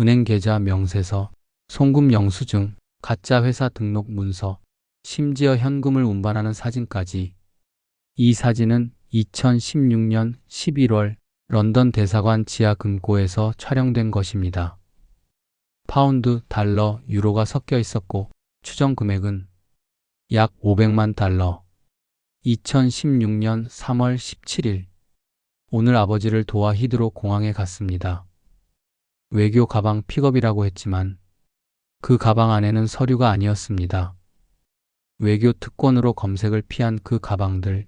은행 계좌 명세서, 송금 영수증, 가짜 회사 등록 문서, 심지어 현금을 운반하는 사진까지. 이 사진은 2016년 11월 런던 대사관 지하 금고에서 촬영된 것입니다. 파운드, 달러, 유로가 섞여 있었고 추정 금액은 약 500만 달러. 2016년 3월 17일. 오늘 아버지를 도와 히드로 공항에 갔습니다. 외교 가방 픽업이라고 했지만 그 가방 안에는 서류가 아니었습니다. 외교 특권으로 검색을 피한 그 가방들.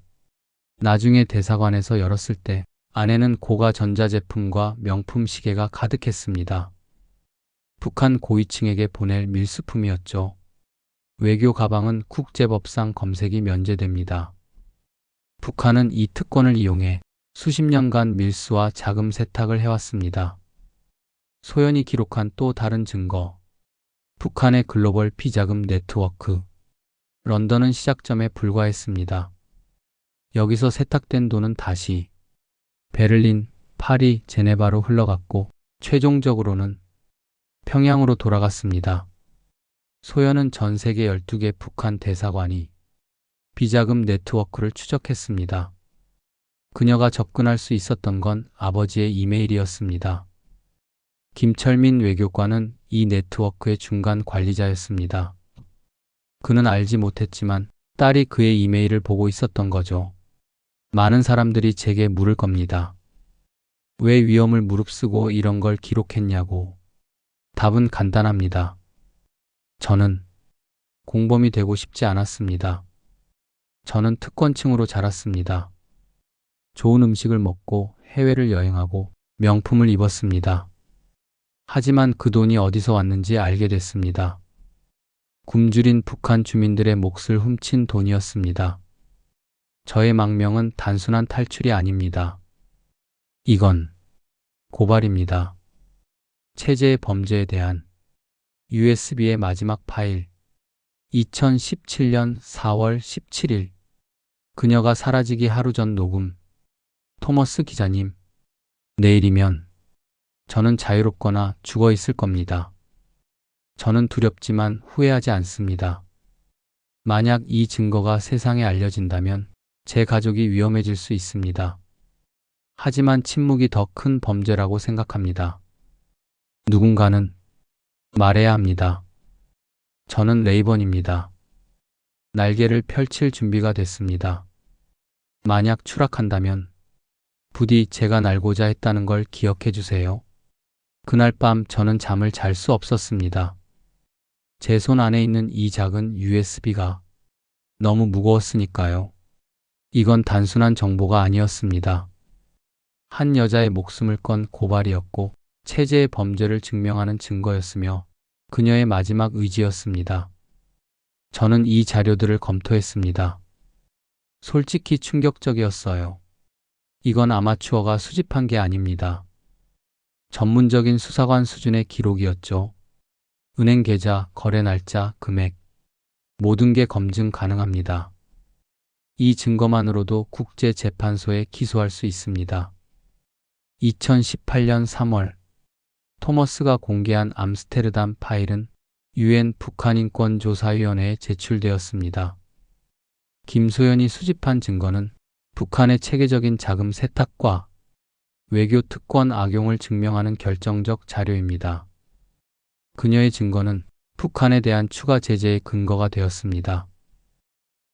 나중에 대사관에서 열었을 때 안에는 고가 전자제품과 명품 시계가 가득했습니다. 북한 고위층에게 보낼 밀수품이었죠. 외교 가방은 국제법상 검색이 면제됩니다. 북한은 이 특권을 이용해 수십 년간 밀수와 자금 세탁을 해왔습니다. 소연이 기록한 또 다른 증거. 북한의 글로벌 비자금 네트워크. 런던은 시작점에 불과했습니다. 여기서 세탁된 돈은 다시 베를린, 파리, 제네바로 흘러갔고 최종적으로는 평양으로 돌아갔습니다. 소연은 전 세계 12개 북한 대사관이 비자금 네트워크를 추적했습니다. 그녀가 접근할 수 있었던 건 아버지의 이메일이었습니다. 김철민 외교관은 이 네트워크의 중간 관리자였습니다. 그는 알지 못했지만 딸이 그의 이메일을 보고 있었던 거죠. 많은 사람들이 제게 물을 겁니다. 왜 위험을 무릅쓰고 이런 걸 기록했냐고. 답은 간단합니다. 저는 공범이 되고 싶지 않았습니다. 저는 특권층으로 자랐습니다. 좋은 음식을 먹고 해외를 여행하고 명품을 입었습니다. 하지만 그 돈이 어디서 왔는지 알게 됐습니다. 굶주린 북한 주민들의 몫을 훔친 돈이었습니다. 저의 망명은 단순한 탈출이 아닙니다. 이건 고발입니다. 체제의 범죄에 대한 USB의 마지막 파일. 2017년 4월 17일. 그녀가 사라지기 하루 전 녹음. 토머스 기자님, 내일이면 저는 자유롭거나 죽어 있을 겁니다. 저는 두렵지만 후회하지 않습니다. 만약 이 증거가 세상에 알려진다면 제 가족이 위험해질 수 있습니다. 하지만 침묵이 더 큰 범죄라고 생각합니다. 누군가는 말해야 합니다. 저는 레이번입니다. 날개를 펼칠 준비가 됐습니다. 만약 추락한다면 부디 제가 날고자 했다는 걸 기억해 주세요. 그날 밤 저는 잠을 잘 수 없었습니다. 제 손 안에 있는 이 작은 USB가 너무 무거웠으니까요. 이건 단순한 정보가 아니었습니다. 한 여자의 목숨을 건 고발이었고 체제의 범죄를 증명하는 증거였으며 그녀의 마지막 의지였습니다. 저는 이 자료들을 검토했습니다. 솔직히 충격적이었어요. 이건 아마추어가 수집한 게 아닙니다. 전문적인 수사관 수준의 기록이었죠. 은행 계좌, 거래 날짜, 금액, 모든 게 검증 가능합니다. 이 증거만으로도 국제재판소에 기소할 수 있습니다. 2018년 3월, 토머스가 공개한 암스테르담 파일은 UN 북한인권조사위원회에 제출되었습니다. 김소연이 수집한 증거는 북한의 체계적인 자금 세탁과 외교 특권 악용을 증명하는 결정적 자료입니다. 그녀의 증거는 북한에 대한 추가 제재의 근거가 되었습니다.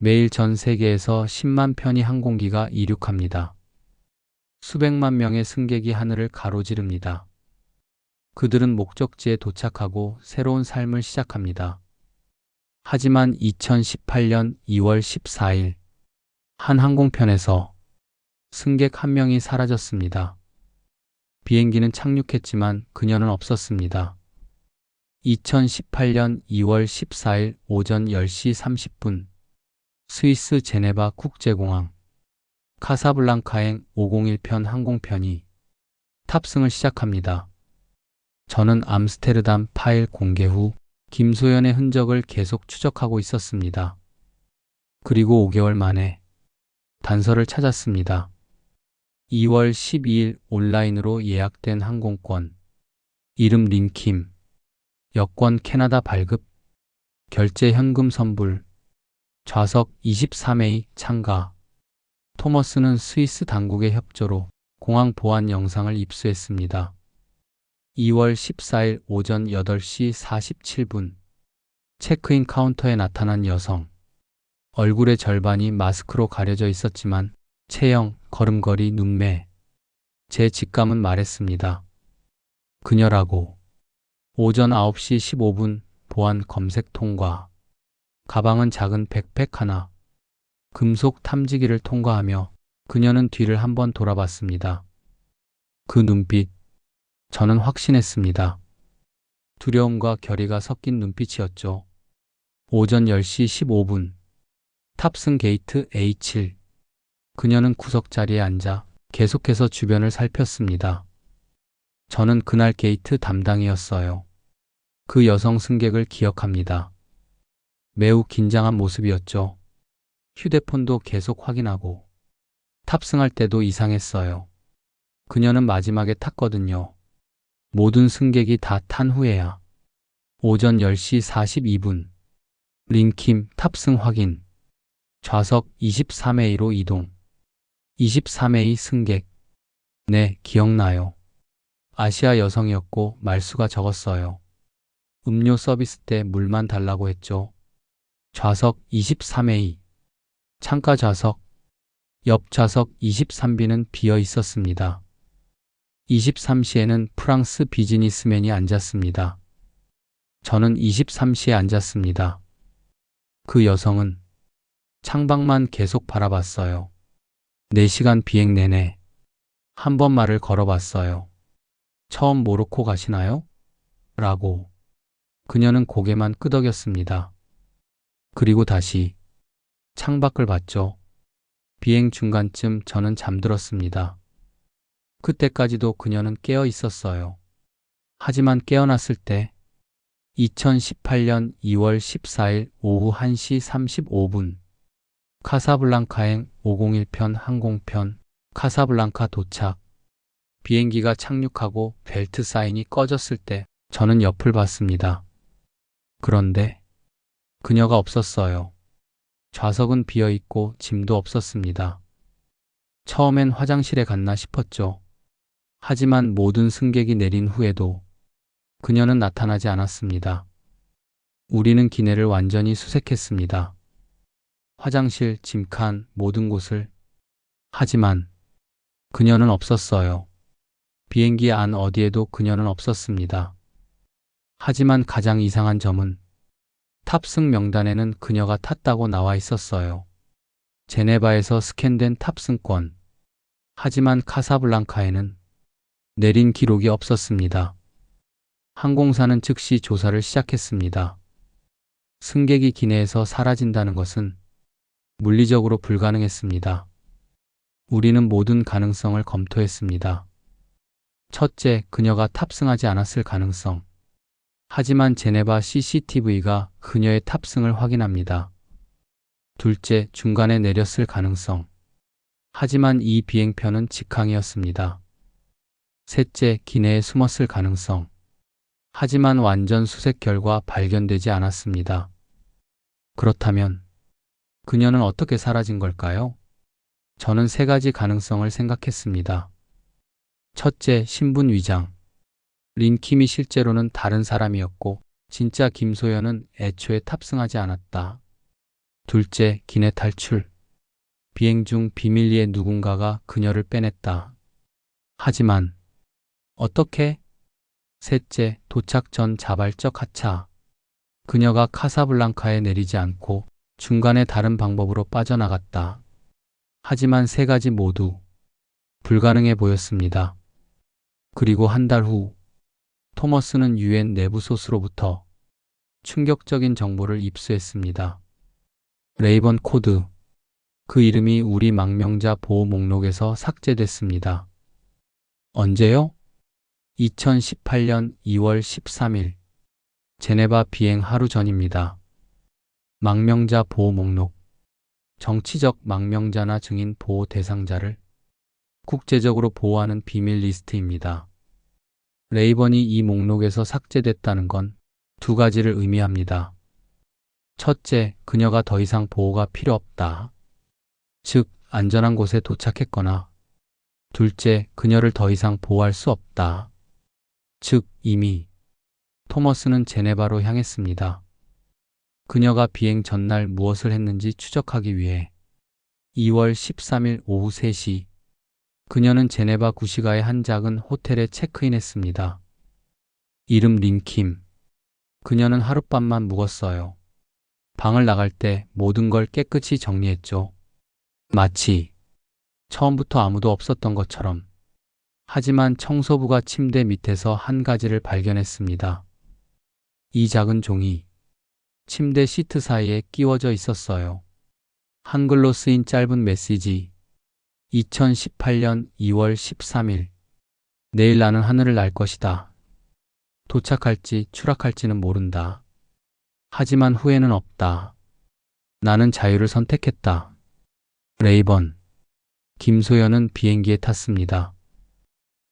매일 전 세계에서 10만 편의 항공기가 이륙합니다. 수백만 명의 승객이 하늘을 가로지릅니다. 그들은 목적지에 도착하고 새로운 삶을 시작합니다. 하지만 2018년 2월 14일, 한 항공편에서 승객 한 명이 사라졌습니다. 비행기는 착륙했지만 그녀는 없었습니다. 2018년 2월 14일 오전 10시 30분, 스위스 제네바 국제공항, 카사블랑카행 501편 항공편이 탑승을 시작합니다. 저는 암스테르담 파일 공개 후 김소연의 흔적을 계속 추적하고 있었습니다. 그리고 5개월 만에 단서를 찾았습니다. 2월 12일 온라인으로 예약된 항공권, 이름 린킴, 여권 캐나다 발급, 결제 현금 선불, 좌석 23A 참가. 토머스는 스위스 당국의 협조로 공항 보안 영상을 입수했습니다. 2월 14일 오전 8시 47분, 체크인 카운터에 나타난 여성. 얼굴의 절반이 마스크로 가려져 있었지만 체형, 걸음걸이, 눈매. 제 직감은 말했습니다. 그녀라고. 오전 9시 15분 보안 검색 통과. 가방은 작은 백팩 하나. 금속 탐지기를 통과하며 그녀는 뒤를 한번 돌아봤습니다. 그 눈빛. 저는 확신했습니다. 두려움과 결의가 섞인 눈빛이었죠. 오전 10시 15분. 탑승 게이트 A7. 그녀는 구석 자리에 앉아 계속해서 주변을 살폈습니다. 저는 그날 게이트 담당이었어요. 그 여성 승객을 기억합니다. 매우 긴장한 모습이었죠. 휴대폰도 계속 확인하고 탑승할 때도 이상했어요. 그녀는 마지막에 탔거든요. 모든 승객이 다 탄 후에야. 오전 10시 42분. 린킴 탑승 확인. 좌석 23A로 이동. 23A 승객. 네, 기억나요. 아시아 여성이었고 말수가 적었어요. 음료 서비스 때 물만 달라고 했죠. 좌석 23A. 창가 좌석. 옆 좌석 23B는 비어 있었습니다. 23시에는 프랑스 비즈니스맨이 앉았습니다. 저는 23시에 앉았습니다. 그 여성은 창밖만 계속 바라봤어요. 4시간 비행 내내 한 번 말을 걸어봤어요. 처음 모로코 가시나요? 라고. 그녀는 고개만 끄덕였습니다. 그리고 다시 창밖을 봤죠. 비행 중간쯤 저는 잠들었습니다. 그때까지도 그녀는 깨어 있었어요. 하지만 깨어났을 때 2018년 2월 14일 오후 1시 35분 카사블랑카행 501편 항공편 카사블랑카 도착. 비행기가 착륙하고 벨트 사인이 꺼졌을 때 저는 옆을 봤습니다. 그런데 그녀가 없었어요. 좌석은 비어 있고 짐도 없었습니다. 처음엔 화장실에 갔나 싶었죠. 하지만 모든 승객이 내린 후에도 그녀는 나타나지 않았습니다. 우리는 기내를 완전히 수색했습니다. 화장실, 짐칸, 모든 곳을. 하지만 그녀는 없었어요. 비행기 안 어디에도 그녀는 없었습니다. 하지만 가장 이상한 점은 탑승 명단에는 그녀가 탔다고 나와 있었어요. 제네바에서 스캔된 탑승권. 하지만 카사블랑카에는 내린 기록이 없었습니다. 항공사는 즉시 조사를 시작했습니다. 승객이 기내에서 사라진다는 것은 물리적으로 불가능했습니다. 우리는 모든 가능성을 검토했습니다. 첫째, 그녀가 탑승하지 않았을 가능성. 하지만 제네바 CCTV가 그녀의 탑승을 확인합니다. 둘째, 중간에 내렸을 가능성. 하지만 이 비행편은 직항이었습니다. 셋째, 기내에 숨었을 가능성. 하지만 완전 수색 결과 발견되지 않았습니다. 그렇다면 그녀는 어떻게 사라진 걸까요? 저는 세 가지 가능성을 생각했습니다. 첫째, 신분 위장. 린킴이 실제로는 다른 사람이었고 진짜 김소연은 애초에 탑승하지 않았다. 둘째, 기내 탈출. 비행 중 비밀리에 누군가가 그녀를 빼냈다. 하지만 어떻게? 셋째, 도착 전 자발적 하차. 그녀가 카사블랑카에 내리지 않고 중간에 다른 방법으로 빠져나갔다. 하지만 세 가지 모두 불가능해 보였습니다. 그리고 한 달 후, 토머스는 유엔 내부 소스로부터 충격적인 정보를 입수했습니다. 레이번 코드. 그 이름이 우리 망명자 보호 목록에서 삭제됐습니다. 언제요? 2018년 2월 13일. 제네바 비행 하루 전입니다. 망명자 보호 목록. 정치적 망명자나 증인 보호 대상자를 국제적으로 보호하는 비밀 리스트입니다. 레이번이 이 목록에서 삭제됐다는 건 두 가지를 의미합니다. 첫째, 그녀가 더 이상 보호가 필요 없다. 즉, 안전한 곳에 도착했거나 둘째, 그녀를 더 이상 보호할 수 없다. 즉, 이미 토머스는 제네바로 향했습니다. 그녀가 비행 전날 무엇을 했는지 추적하기 위해 2월 13일 오후 3시 그녀는 제네바 구시가의 한 작은 호텔에 체크인했습니다. 이름 린킴. 그녀는 하룻밤만 묵었어요. 방을 나갈 때 모든 걸 깨끗이 정리했죠. 마치 처음부터 아무도 없었던 것처럼. 하지만 청소부가 침대 밑에서 한 가지를 발견했습니다. 이 작은 종이 침대 시트 사이에 끼워져 있었어요. 한글로 쓰인 짧은 메시지. 2018년 2월 13일. 내일 나는 하늘을 날 것이다. 도착할지 추락할지는 모른다. 하지만 후회는 없다. 나는 자유를 선택했다. 레이번. 김소연은 비행기에 탔습니다.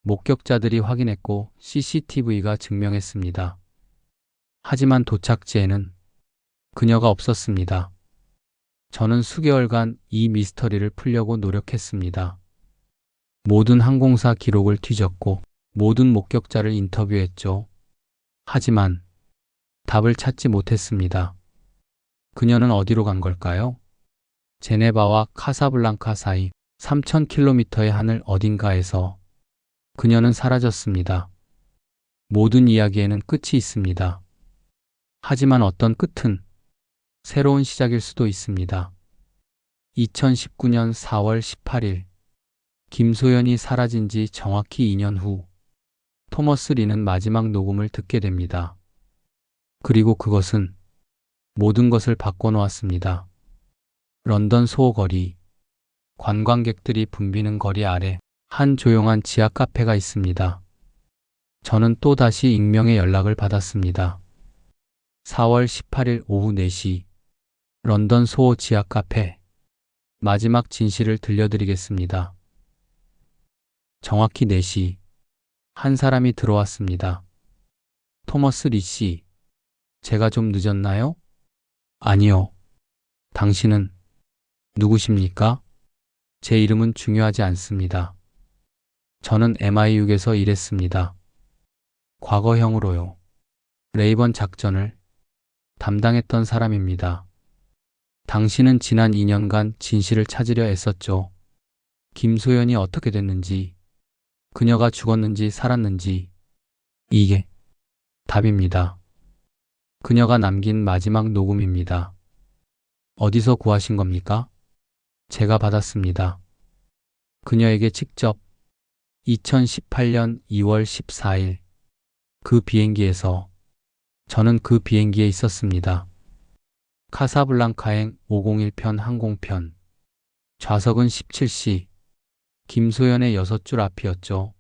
목격자들이 확인했고 CCTV가 증명했습니다. 하지만 도착지에는 그녀가 없었습니다. 저는 수개월간 이 미스터리를 풀려고 노력했습니다. 모든 항공사 기록을 뒤졌고 모든 목격자를 인터뷰했죠. 하지만 답을 찾지 못했습니다. 그녀는 어디로 간 걸까요? 제네바와 카사블랑카 사이 3,000km의 하늘 어딘가에서 그녀는 사라졌습니다. 모든 이야기에는 끝이 있습니다. 하지만 어떤 끝은 새로운 시작일 수도 있습니다. 2019년 4월 18일. 김소연이 사라진 지 정확히 2년 후, 토머스 리는 마지막 녹음을 듣게 됩니다. 그리고 그것은 모든 것을 바꿔놓았습니다. 런던 소호거리. 관광객들이 붐비는 거리 아래 한 조용한 지하 카페가 있습니다. 저는 또다시 익명의 연락을 받았습니다. 4월 18일 오후 4시 런던 소호 지하 카페 마지막 진실을 들려드리겠습니다. 정확히 4시 한 사람이 들어왔습니다. 토머스 리 씨, 제가 좀 늦었나요? 아니요. 당신은 누구십니까? 제 이름은 중요하지 않습니다. 저는 MI6에서 일했습니다. 과거형으로요. 레이번 작전을 담당했던 사람입니다. 당신은 지난 2년간 진실을 찾으려 애썼죠. 김소연이 어떻게 됐는지, 그녀가 죽었는지 살았는지, 이게 답입니다. 그녀가 남긴 마지막 녹음입니다. 어디서 구하신 겁니까? 제가 받았습니다. 그녀에게 직접 2018년 2월 14일 그 비행기에서 저는 그 비행기에 있었습니다. 카사블랑카행 501편 항공편 좌석은 17시 김소연의 6줄 앞이었죠.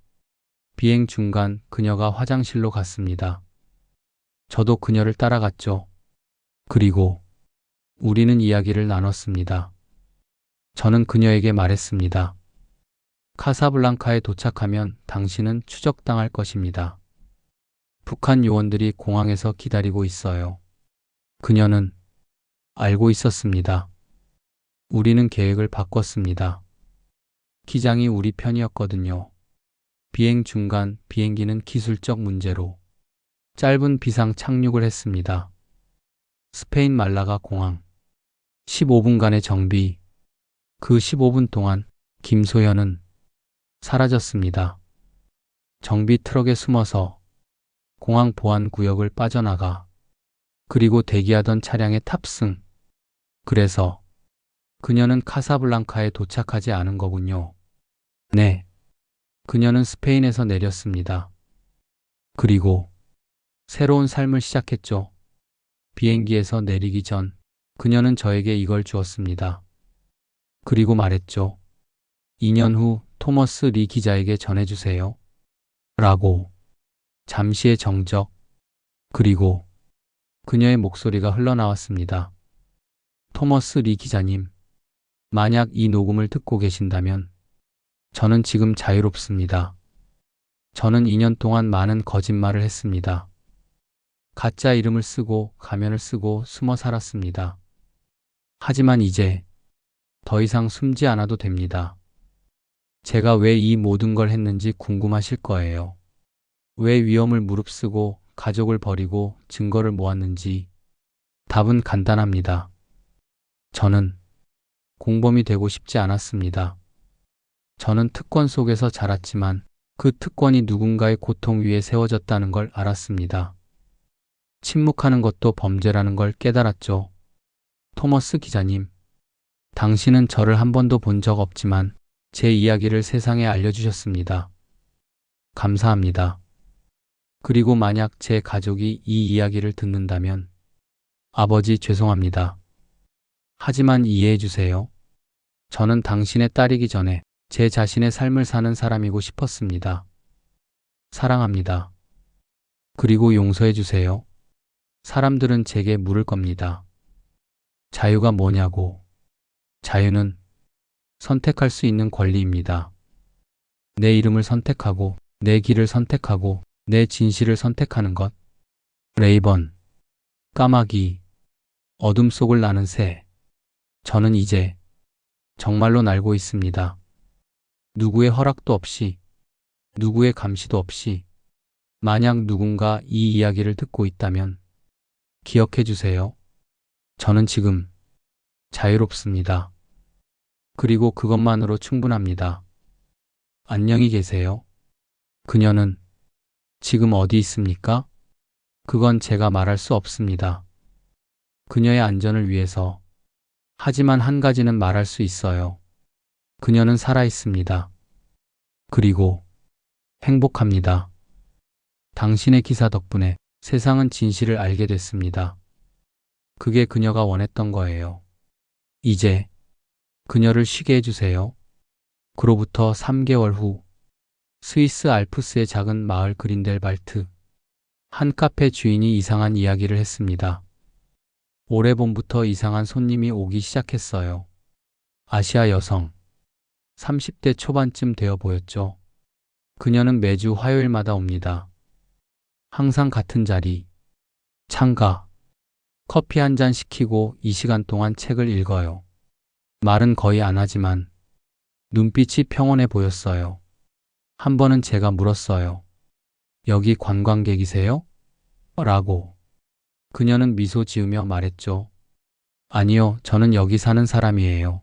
비행 중간 그녀가 화장실로 갔습니다. 저도 그녀를 따라갔죠. 그리고 우리는 이야기를 나눴습니다. 저는 그녀에게 말했습니다. 카사블랑카에 도착하면 당신은 추적당할 것입니다. 북한 요원들이 공항에서 기다리고 있어요. 그녀는 알고 있었습니다. 우리는 계획을 바꿨습니다. 기장이 우리 편이었거든요. 비행 중간 비행기는 기술적 문제로 짧은 비상 착륙을 했습니다. 스페인 말라가 공항 15분간의 정비. 그 15분 동안 김소연은 사라졌습니다. 정비 트럭에 숨어서 공항 보안 구역을 빠져나가 그리고 대기하던 차량에 탑승. 그래서 그녀는 카사블랑카에 도착하지 않은 거군요. 네. 그녀는 스페인에서 내렸습니다. 그리고 새로운 삶을 시작했죠. 비행기에서 내리기 전 그녀는 저에게 이걸 주었습니다. 그리고 말했죠. 2년 후 토머스 리 기자에게 전해주세요. 라고. 잠시의 정적. 그리고 그녀의 목소리가 흘러나왔습니다. 토머스 리 기자님, 만약 이 녹음을 듣고 계신다면 저는 지금 자유롭습니다. 저는 2년 동안 많은 거짓말을 했습니다. 가짜 이름을 쓰고 가면을 쓰고 숨어 살았습니다. 하지만 이제 더 이상 숨지 않아도 됩니다. 제가 왜 이 모든 걸 했는지 궁금하실 거예요. 왜 위험을 무릅쓰고 가족을 버리고 증거를 모았는지 답은 간단합니다. 저는 공범이 되고 싶지 않았습니다. 저는 특권 속에서 자랐지만 그 특권이 누군가의 고통 위에 세워졌다는 걸 알았습니다. 침묵하는 것도 범죄라는 걸 깨달았죠. 토머스 기자님, 당신은 저를 한 번도 본 적 없지만 제 이야기를 세상에 알려주셨습니다. 감사합니다. 그리고 만약 제 가족이 이 이야기를 듣는다면 아버지 죄송합니다. 하지만 이해해 주세요. 저는 당신의 딸이기 전에 제 자신의 삶을 사는 사람이고 싶었습니다. 사랑합니다. 그리고 용서해 주세요. 사람들은 제게 물을 겁니다. 자유가 뭐냐고. 자유는 선택할 수 있는 권리입니다. 내 이름을 선택하고, 내 길을 선택하고, 내 진실을 선택하는 것. 레이번, 까마귀, 어둠 속을 나는 새. 저는 이제 정말로 날고 있습니다. 누구의 허락도 없이, 누구의 감시도 없이. 만약 누군가 이 이야기를 듣고 있다면 기억해 주세요. 저는 지금 자유롭습니다. 그리고 그것만으로 충분합니다. 안녕히 계세요. 그녀는 지금 어디 있습니까? 그건 제가 말할 수 없습니다. 그녀의 안전을 위해서. 하지만 한 가지는 말할 수 있어요. 그녀는 살아 있습니다. 그리고 행복합니다. 당신의 기사 덕분에 세상은 진실을 알게 됐습니다. 그게 그녀가 원했던 거예요. 이제 그녀를 쉬게 해주세요. 그로부터 3개월 후, 스위스 알프스의 작은 마을 그린델발트. 한 카페 주인이 이상한 이야기를 했습니다. 올해 봄부터 이상한 손님이 오기 시작했어요. 아시아 여성. 30대 초반쯤 되어 보였죠. 그녀는 매주 화요일마다 옵니다. 항상 같은 자리. 창가. 커피 한 잔 시키고 이 시간 동안 책을 읽어요. 말은 거의 안 하지만 눈빛이 평온해 보였어요. 한 번은 제가 물었어요. 여기 관광객이세요? 라고. 그녀는 미소 지으며 말했죠. 아니요, 저는 여기 사는 사람이에요.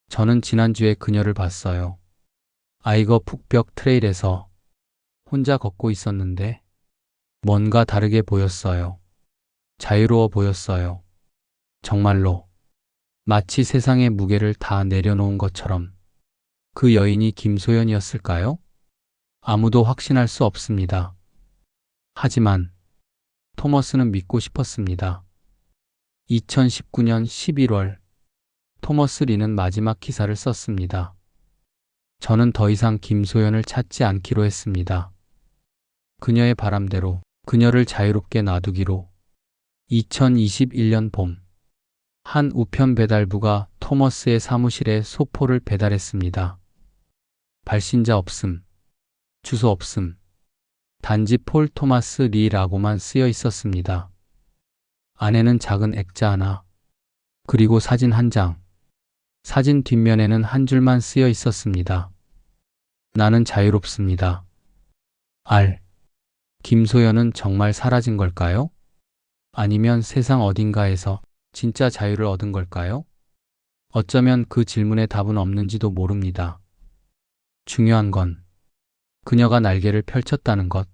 저는 지난주에 그녀를 봤어요. 아이거 북벽 트레일에서 혼자 걷고 있었는데 뭔가 다르게 보였어요. 자유로워 보였어요. 정말로. 마치 세상의 무게를 다 내려놓은 것처럼. 그 여인이 김소연이었을까요? 아무도 확신할 수 없습니다. 하지만 토머스는 믿고 싶었습니다. 2019년 11월 토머스 리는 마지막 기사를 썼습니다. 저는 더 이상 김소연을 찾지 않기로 했습니다. 그녀의 바람대로 그녀를 자유롭게 놔두기로. 2021년 봄, 한 우편 배달부가 토머스의 사무실에 소포를 배달했습니다. 발신자 없음, 주소 없음, 단지 폴 토마스 리라고만 쓰여 있었습니다. 안에는 작은 액자 하나, 그리고 사진 한 장. 사진 뒷면에는 한 줄만 쓰여 있었습니다. 나는 자유롭습니다. 김소연은 정말 사라진 걸까요? 아니면 세상 어딘가에서 진짜 자유를 얻은 걸까요? 어쩌면 그 질문에 답은 없는지도 모릅니다. 중요한 건 그녀가 날개를 펼쳤다는 것.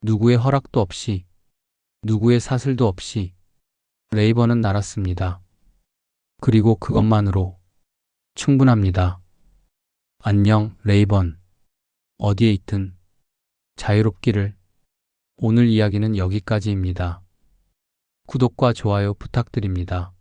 누구의 허락도 없이, 누구의 사슬도 없이 레이번은 날았습니다. 그리고 그것만으로 충분합니다. 안녕, 레이번. 어디에 있든 자유롭기를. 오늘 이야기는 여기까지입니다. 구독과 좋아요 부탁드립니다.